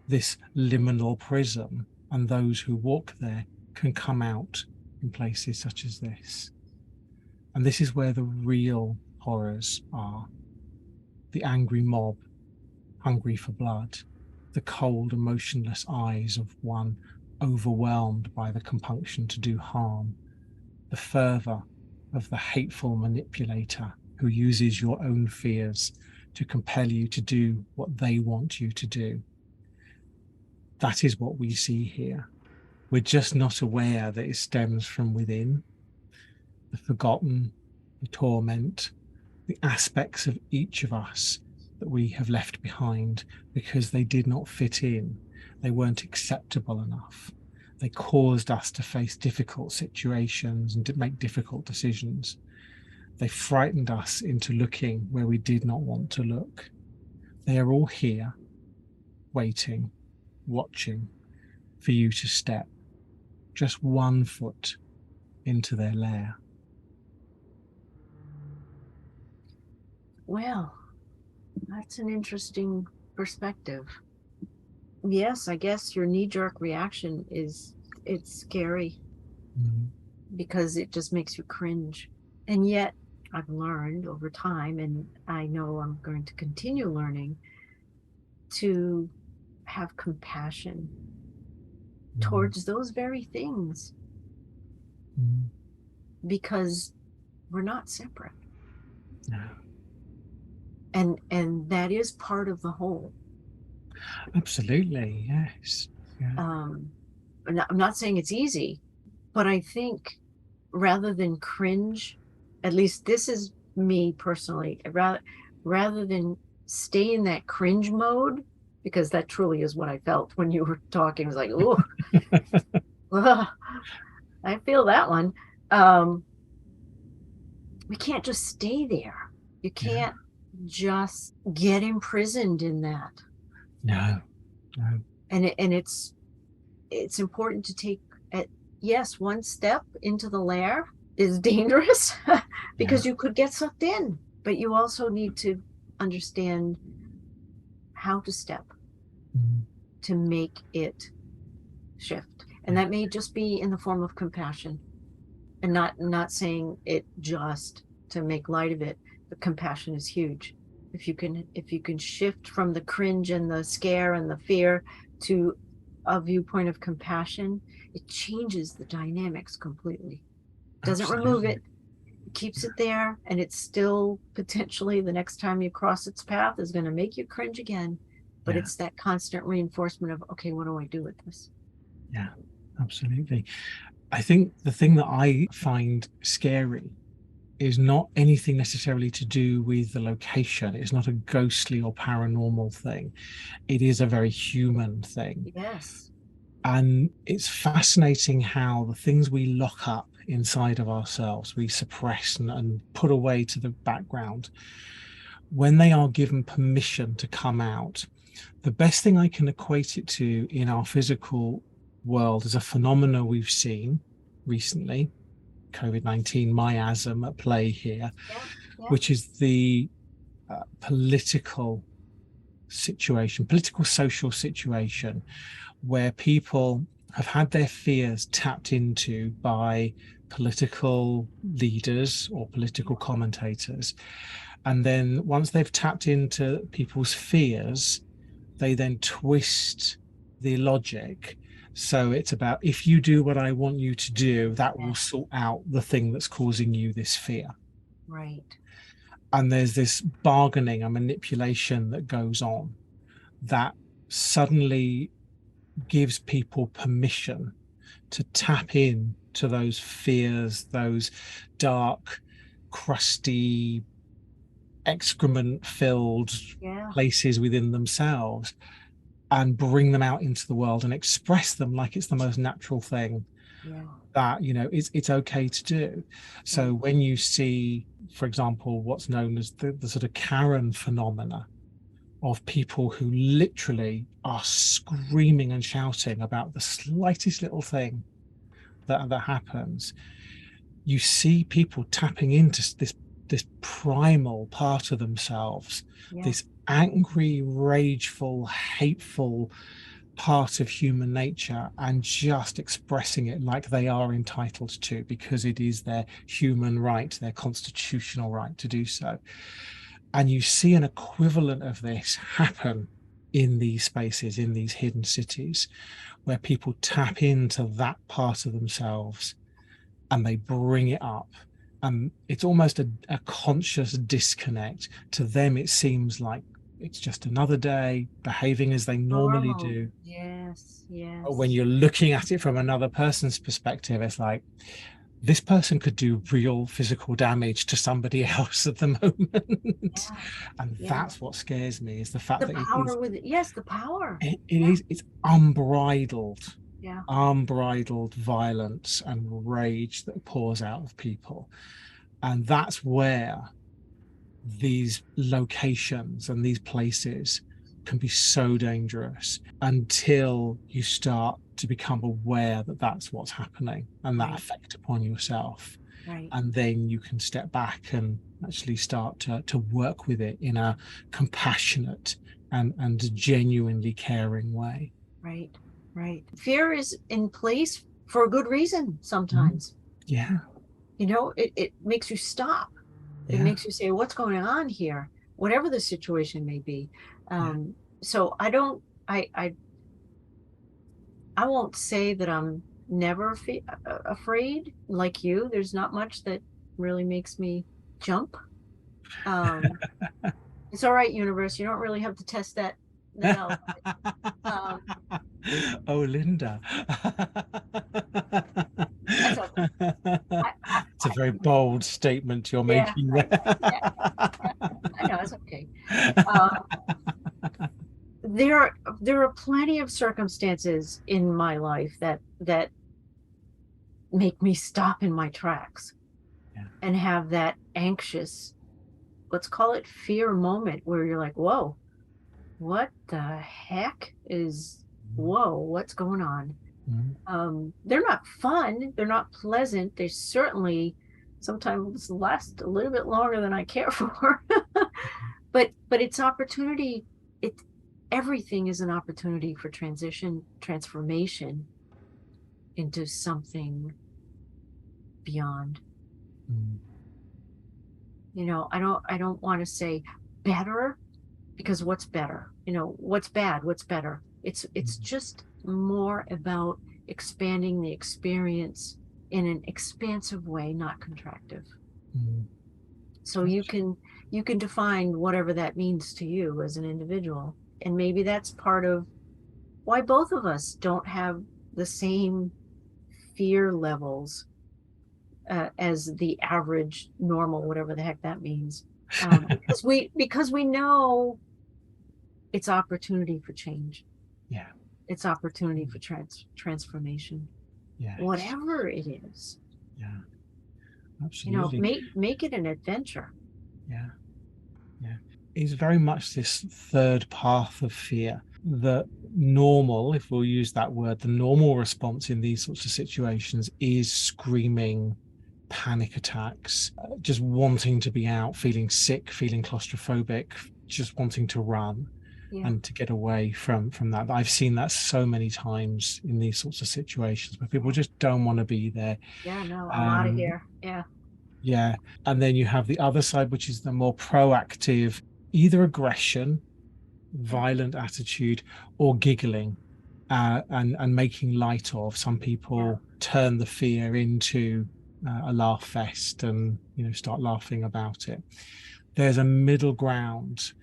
This liminal prism, and those who walk there can come out in places such as this. And this is where the real horrors are. The angry mob, hungry for blood, the cold, emotionless eyes of one overwhelmed by the compunction to do harm, the fervor of the hateful manipulator who uses your own fears to compel you to do what they want you to do. That is what we see here. We're just not aware that it stems from within. The forgotten, the torment, the aspects of each of us that we have left behind because they did not fit in. They weren't acceptable enough. They caused us to face difficult situations and to make difficult decisions. They frightened us into looking where we did not want to look. They are all here, waiting, watching for you to step just 1 foot into their lair. Well, that's an interesting perspective. Yes, I guess your knee-jerk reaction is it's scary because it just makes you cringe. And yet I've learned over time, and I know I'm going to continue learning, to have compassion towards those very things because we're not separate. No. And that is part of the whole. Absolutely, yes. Yeah. I'm not saying it's easy, but I think rather than cringe, at least this is me personally, rather than stay in that cringe mode, because that truly is what I felt when you were talking. It was like, oh, I feel that one. We can't just stay there. You can't just get imprisoned in that. No. And it's important to take yes, one step into the lair is dangerous because you could get sucked in, but you also need to understand how to step to make it shift. And that may just be in the form of compassion, and not saying it just to make light of it, but compassion is huge. If you can shift from the cringe and the scare and the fear to a viewpoint of compassion, it changes the dynamics completely. Doesn't remove it, keeps it there, and it's still potentially the next time you cross its path is going to make you cringe again. But it's that constant reinforcement of, okay, what do I do with this? Yeah, absolutely. I think the thing that I find scary is not anything necessarily to do with the location. It's not a ghostly or paranormal thing. It is a very human thing. Yes. And it's fascinating how the things we lock up inside of ourselves, we suppress and put away to the background, when they are given permission to come out, the best thing I can equate it to in our physical world is a phenomena we've seen recently, COVID-19 miasm at play here, which is the political social situation, where people have had their fears tapped into by political leaders or political commentators. And then once they've tapped into people's fears, they then twist the logic. So it's about, if you do what I want you to do, that will sort out the thing that's causing you this fear. Right. And there's this bargaining and manipulation that goes on that suddenly gives people permission to tap in to those fears, those dark, crusty, excrement-filled places within themselves, and bring them out into the world and express them like it's the most natural thing that, you know, it's okay to do. So when you see, for example, what's known as the sort of Karen phenomena, of people who literally are screaming and shouting about the slightest little thing that happens, you see people tapping into this primal part of themselves, this angry, rageful, hateful part of human nature, and just expressing it like they are entitled to, because it is their human right, their constitutional right to do so. And you see an equivalent of this happen in these spaces, in these hidden cities, where people tap into that part of themselves and they bring it up. And it's almost a conscious disconnect. To them, it seems like it's just another day, behaving as they normally do. Yes. But when you're looking at it from another person's perspective, it's like, this person could do real physical damage to somebody else at the moment. And that's what scares me, is the fact that power with it. Yes, the power. It's unbridled. Unbridled violence and rage that pours out of people. And that's where these locations and these places can be so dangerous, until you start to become aware that that's what's happening and that effect upon yourself. And then you can step back and actually start to work with it in a compassionate and genuinely caring way. Right. Fear is in place for a good reason sometimes. Yeah. You know, it makes you stop. It makes you say, what's going on here? Whatever the situation may be. So I won't say that I'm never afraid like you. There's not much that really makes me jump. It's all right, universe. You don't really have to test that out. Oh, Linda. That's okay. It's a very bold statement you're making there. I know, it's okay. There are plenty of circumstances in my life that make me stop in my tracks and have that anxious, let's call it fear moment, where you're like, whoa, what the heck is, what's going on? They're not fun. They're not pleasant. They certainly sometimes last a little bit longer than I care for. but it's opportunity. Everything is an opportunity for transition, transformation into something beyond. You know, I don't want to say better, because what's better? You know, what's bad? What's better? It's just more about expanding the experience in an expansive way, not contractive. So you can define whatever that means to you as an individual. And maybe that's part of why both of us don't have the same fear levels as the average, normal, whatever the heck that means. Because we know it's opportunity for change. It's opportunity for transformation. Whatever it is. Absolutely. You know, make it an adventure. It's very much this third path of fear. The normal, if we'll use that word, the normal response in these sorts of situations is screaming, panic attacks, just wanting to be out, feeling sick, feeling claustrophobic, just wanting to run. Yeah. and to get away from that. I've seen that so many times in these sorts of situations where people just don't want to be there. Yeah, no, I'm out of um here. Yeah. yeah, and then you have the other side, which is the more proactive, either aggression, Yeah. violent attitude, or giggling, and making light of. Some Yeah. people turn the fear into a laugh fest, and start laughing about it. There's a middle ground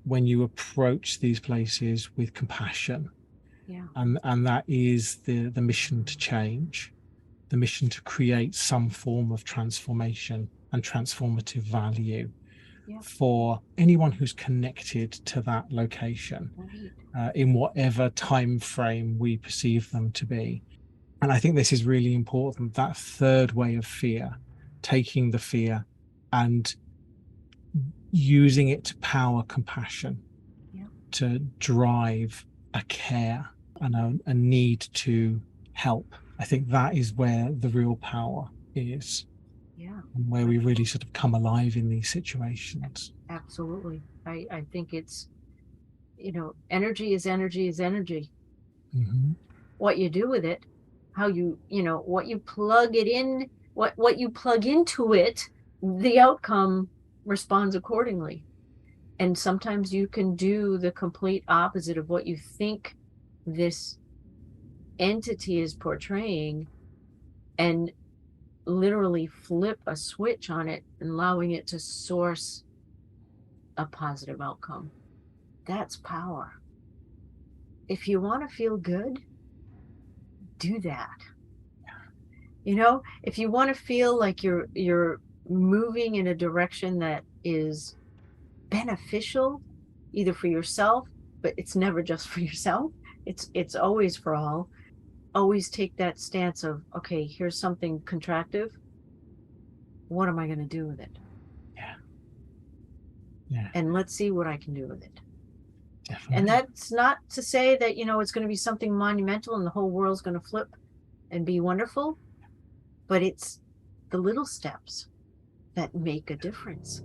when you approach these places with compassion, Yeah. and that is the mission to change, the mission to create some form of transformation and transformative value Yeah. for anyone who's connected to that location, Right. in whatever time frame we perceive them to be. And I think this is really important, that third way of fear, taking the fear and using it to power compassion, Yeah. to drive a care and a need to help. I think that is where the real power is, Yeah. and where we really sort of come alive in these situations. Absolutely. I think it's, energy is energy is energy. Mm-hmm. What you do with it, how what you plug it in, what you plug into it, the outcome responds accordingly. And sometimes you can do the complete opposite of what you think this entity is portraying, and literally flip a switch on it and allowing it to source a positive outcome. That's power. If you want to feel good, do that. If you want to feel like you're moving in a direction that is beneficial, either for yourself, but it's never just for yourself. It's always for all. Always take that stance of, okay, here's something contractive. What am I going to do with it? Yeah. And let's see what I can do with it. Definitely. And that's not to say that, it's going to be something monumental and the whole world's going to flip and be wonderful, but it's the little steps that make a difference.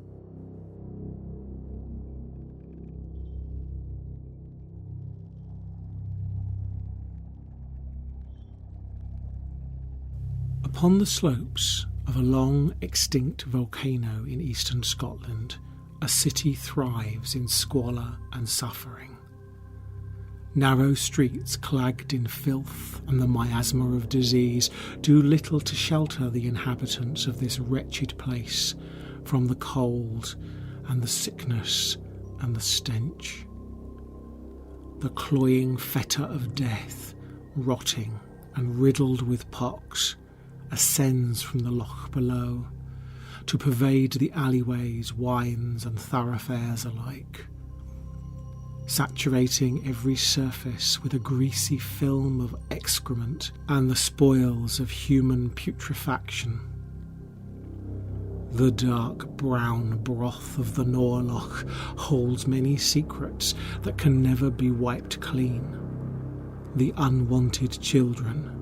Upon the slopes of a long extinct volcano in eastern Scotland, a city thrives in squalor and suffering. Narrow streets clagged in filth and the miasma of disease do little to shelter the inhabitants of this wretched place from the cold and the sickness and the stench. The cloying fetor of death, rotting and riddled with pox, ascends from the loch below to pervade the alleyways, wynds and thoroughfares alike, saturating every surface with a greasy film of excrement and the spoils of human putrefaction. The dark brown broth of the Norloch holds many secrets that can never be wiped clean. The unwanted children,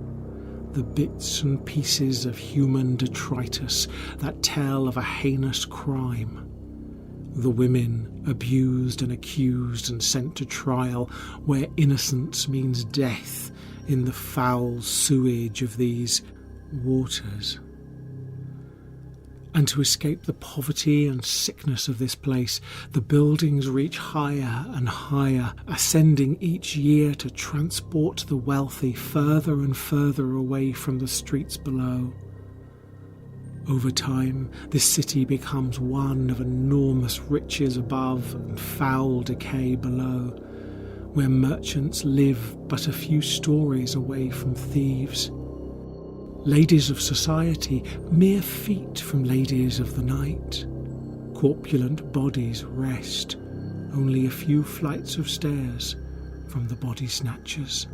the bits and pieces of human detritus that tell of a heinous crime, the women abused and accused and sent to trial where innocence means death in the foul sewage of these waters. And to escape the poverty and sickness of this place, the buildings reach higher and higher, ascending each year to transport the wealthy further and further away from the streets below. Over time, this city becomes one of enormous riches above and foul decay below, where merchants live but a few stories away from thieves. Ladies of society, mere feet from ladies of the night. Corpulent bodies rest, only a few flights of stairs from the body snatchers.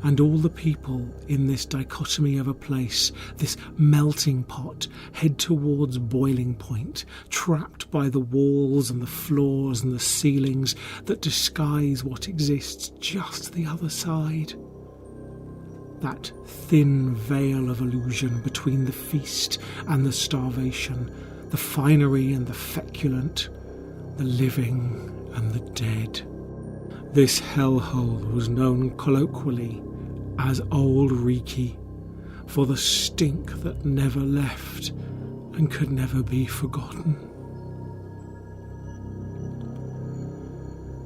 And all the people in this dichotomy of a place, this melting pot, head towards boiling point, trapped by the walls and the floors and the ceilings that disguise what exists just the other side. That thin veil of illusion between the feast and the starvation, the finery and the feculent, the living and the dead. This hellhole was known colloquially as Old Reiki, for the stink that never left and could never be forgotten.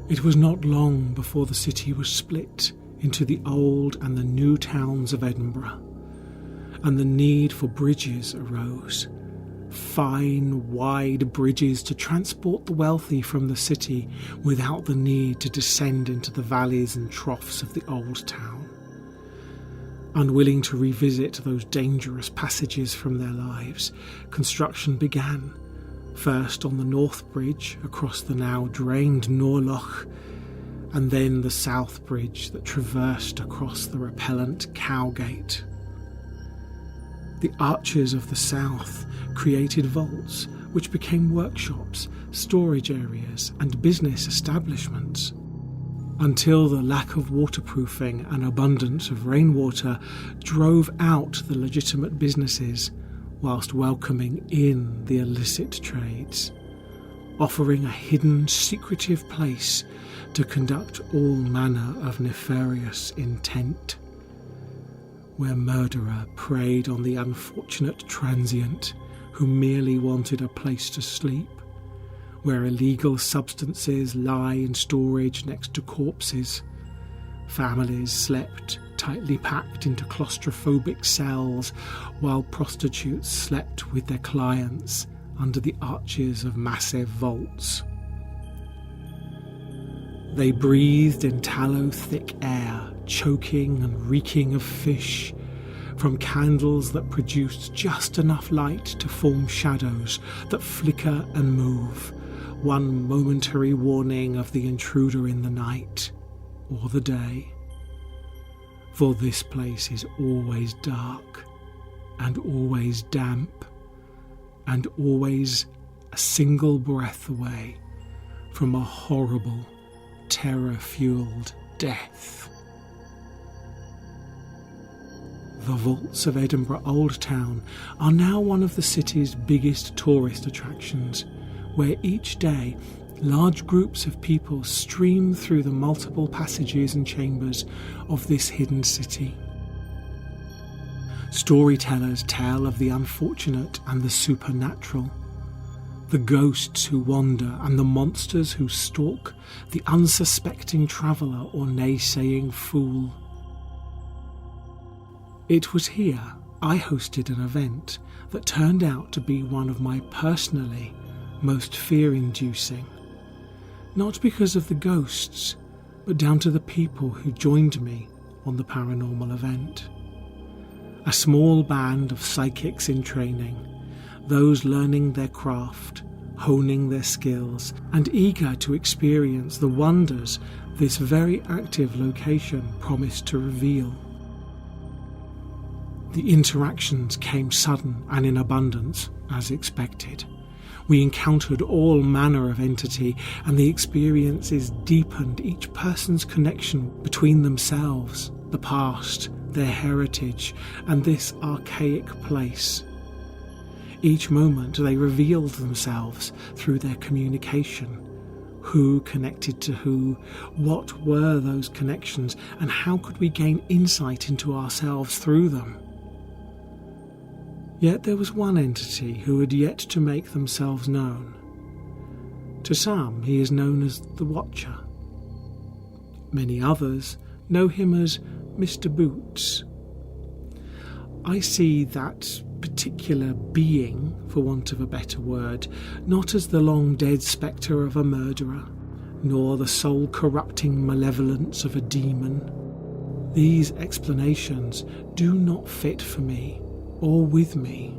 It was not long before the city was split into the old and the new towns of Edinburgh, and the need for bridges arose. Fine, wide bridges to transport the wealthy from the city without the need to descend into the valleys and troughs of the old town. Unwilling to revisit those dangerous passages from their lives, construction began, first on the North Bridge across the now drained Norloch, and then the South Bridge that traversed across the repellent Cowgate. The archers of the South created vaults which became workshops, storage areas and business establishments, until the lack of waterproofing and abundance of rainwater drove out the legitimate businesses whilst welcoming in the illicit trades, offering a hidden, secretive place to conduct all manner of nefarious intent, where murderer preyed on the unfortunate transient who merely wanted a place to sleep, where illegal substances lie in storage next to corpses. Families slept tightly packed into claustrophobic cells, while prostitutes slept with their clients under the arches of massive vaults. They breathed in tallow-thick air, choking and reeking of fish, from candles that produced just enough light to form shadows that flicker and move, one momentary warning of the intruder in the night or the day. For this place is always dark and always damp and always a single breath away from a horrible, terror-fueled death. The vaults of Edinburgh Old Town are now one of the city's biggest tourist attractions, where each day large groups of people stream through the multiple passages and chambers of this hidden city. Storytellers tell of the unfortunate and the supernatural, the ghosts who wander and the monsters who stalk the unsuspecting traveller or naysaying fool. It was here I hosted an event that turned out to be one of my personally most fear-inducing, not because of the ghosts, but down to the people who joined me on the paranormal event. A small band of psychics in training, those learning their craft, honing their skills, and eager to experience the wonders this very active location promised to reveal. The interactions came sudden and in abundance, as expected. We encountered all manner of entity, and the experiences deepened each person's connection between themselves, the past, their heritage, and this archaic place. Each moment they revealed themselves through their communication. Who connected to who? What were those connections? And how could we gain insight into ourselves through them? Yet there was one entity who had yet to make themselves known. To some, he is known as the Watcher. Many others know him as Mr. Boots. I see that particular being, for want of a better word, not as the long-dead spectre of a murderer, nor the soul-corrupting malevolence of a demon. These explanations do not fit for me, or with me.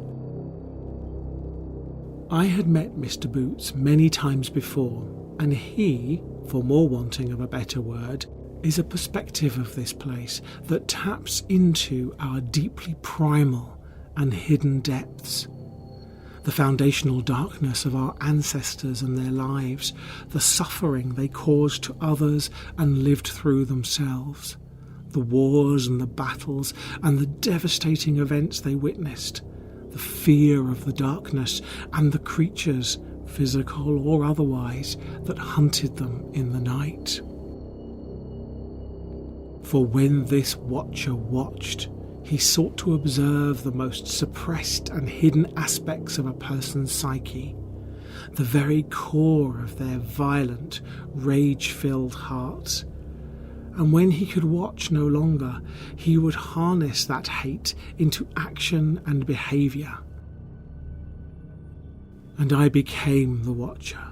I had met Mr. Boots many times before, and he, for more wanting of a better word, is a perspective of this place that taps into our deeply primal and hidden depths. The foundational darkness of our ancestors and their lives, the suffering they caused to others and lived through themselves, the wars and the battles and the devastating events they witnessed, the fear of the darkness and the creatures physical or otherwise, that hunted them in the night. For when this watcher watched, he sought to observe the most suppressed and hidden aspects of a person's psyche, the very core of their violent, rage-filled hearts. And when he could watch no longer, he would harness that hate into action and behaviour. And I became the watcher,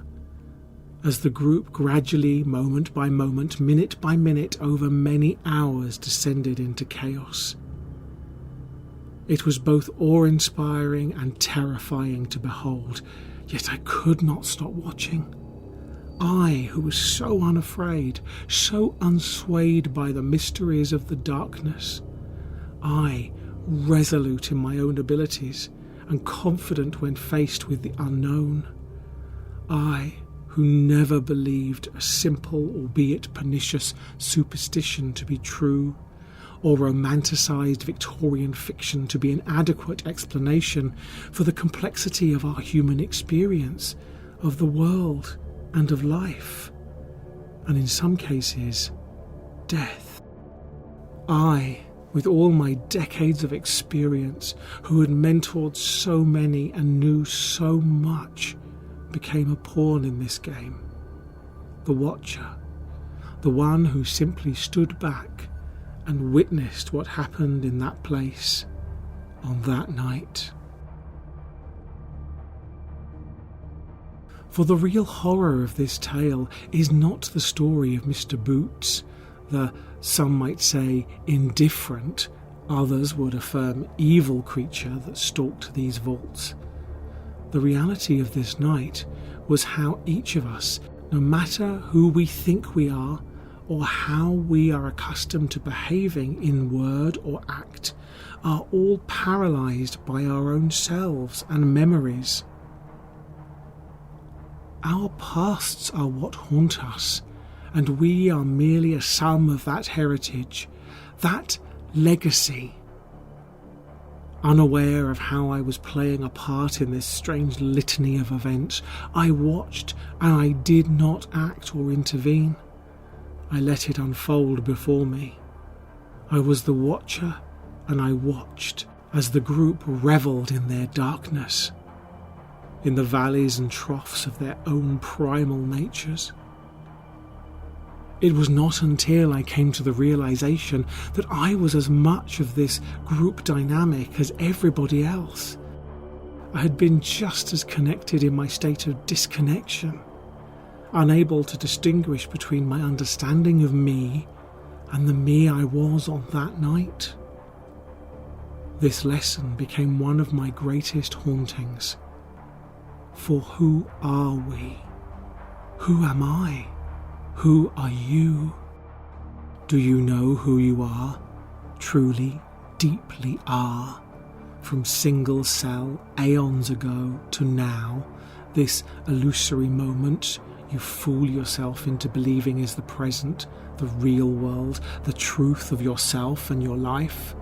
as the group gradually, moment by moment, minute by minute, over many hours descended into chaos. It was both awe-inspiring and terrifying to behold, yet I could not stop watching. I, who was so unafraid, so unswayed by the mysteries of the darkness. I, resolute in my own abilities and confident when faced with the unknown. I, who never believed a simple, albeit pernicious, superstition to be true, or romanticised Victorian fiction to be an adequate explanation for the complexity of our human experience, of the world and of life, and in some cases, death. I, with all my decades of experience, who had mentored so many and knew so much, became a pawn in this game. The watcher, the one who simply stood back and witnessed what happened in that place on that night. For the real horror of this tale is not the story of Mr. Boots, the, some might say, indifferent, others would affirm evil creature that stalked these vaults. The reality of this night was how each of us, no matter who we think we are, or how we are accustomed to behaving in word or act, are all paralysed by our own selves and memories. Our pasts are what haunt us, and we are merely a sum of that heritage, that legacy. Unaware of how I was playing a part in this strange litany of events, I watched and I did not act or intervene. I let it unfold before me. I was the watcher, and I watched as the group revelled in their darkness, in the valleys and troughs of their own primal natures. It was not until I came to the realization that I was as much of this group dynamic as everybody else. I had been just as connected in my state of disconnection, unable to distinguish between my understanding of me and the me I was on that night. This lesson became one of my greatest hauntings. For who are we? Who am I? Who are you? Do you know who you are? Truly, deeply are. From single cell aeons ago to now, this illusory moment you fool yourself into believing is the present, the real world, the truth of yourself and your life.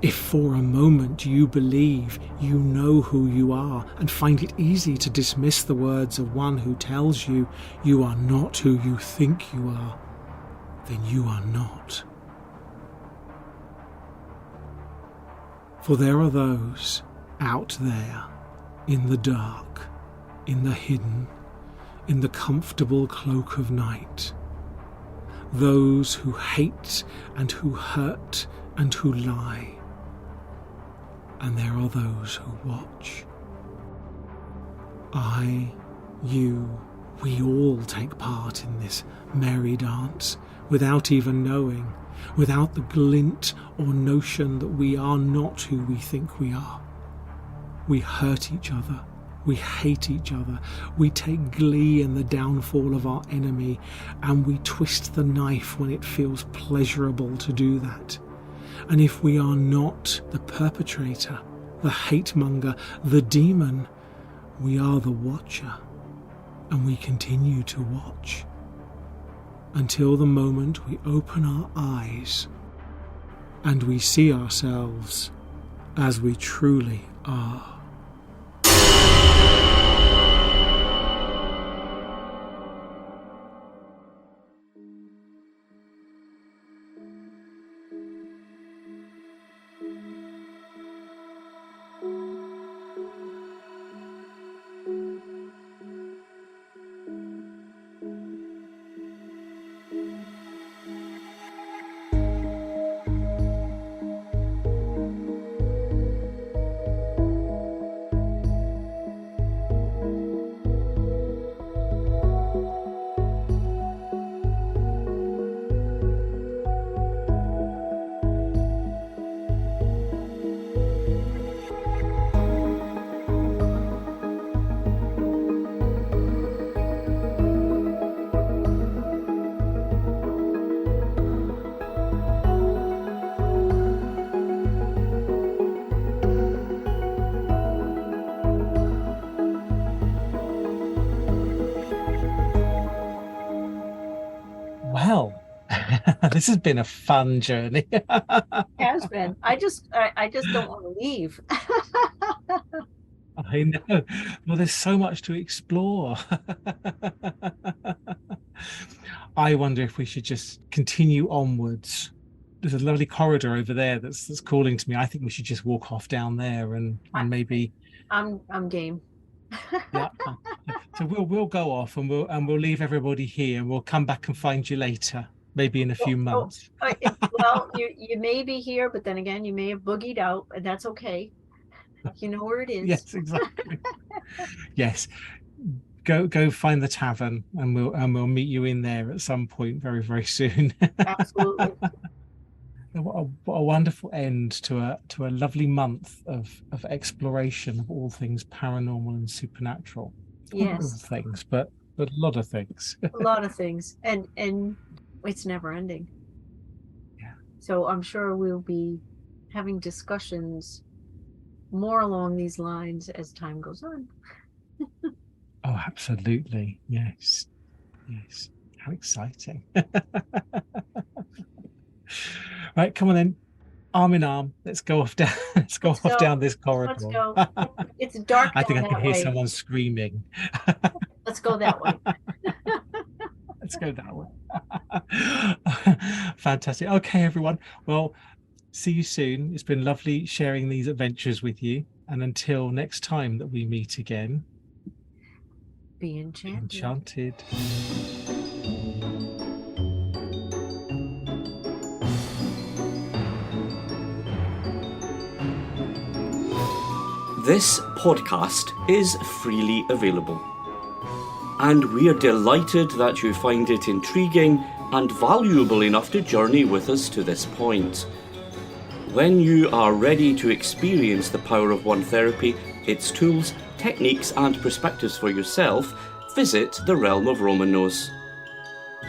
If for a moment you believe you know who you are and find it easy to dismiss the words of one who tells you you are not who you think you are, then you are not. For there are those out there, in the dark, in the hidden, in the comfortable cloak of night, those who hate and who hurt and who lie. And there are those who watch. I, you, we all take part in this merry dance without even knowing, without the glint or notion that we are not who we think we are. We hurt each other, we hate each other, we take glee in the downfall of our enemy, and we twist the knife when it feels pleasurable to do that. And if we are not the perpetrator, the hate-monger, the demon, we are the watcher, and we continue to watch until the moment we open our eyes and we see ourselves as we truly are. this has been a fun journey. Has been. I just don't want to leave. I know. Well, there's so much to explore. I wonder if we should just continue onwards. There's a lovely corridor over there that's calling to me. I think we should just walk off down there and maybe. I'm game. Yeah. So we'll go off and we'll leave everybody here, and we'll come back and find you later, maybe in a few months. Well, you may be here, but then again, you may have boogied out, and that's okay. You know where it is. Yes, exactly. Yes. Go find the tavern, and we'll meet you in there at some point very, very soon. Absolutely. What a wonderful end to a lovely month of exploration of all things paranormal and supernatural. Yes. All things, but a lot of things. A lot of things, and it's never ending. Yeah. So I'm sure we'll be having discussions more along these lines as time goes on. Oh, absolutely. Yes. How exciting. Right, come on then. Arm in arm. Let's go off down. Let's go down this corridor. Let's go. It's dark. I think I can hear way. someone screaming. Let's go that way. Let's go that way. Fantastic. Okay, everyone. Well, see you soon. It's been lovely sharing these adventures with you. And until next time that we meet again, be enchanted. Enchanted. This podcast is freely available, and we are delighted that you find it intriguing and valuable enough to journey with us to this point. When you are ready to experience the Power of One therapy, its tools, techniques and perspectives for yourself, visit the Realm of Romanos.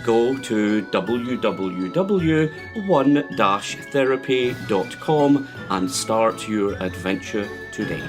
Go to www.one-therapy.com and start your adventure today.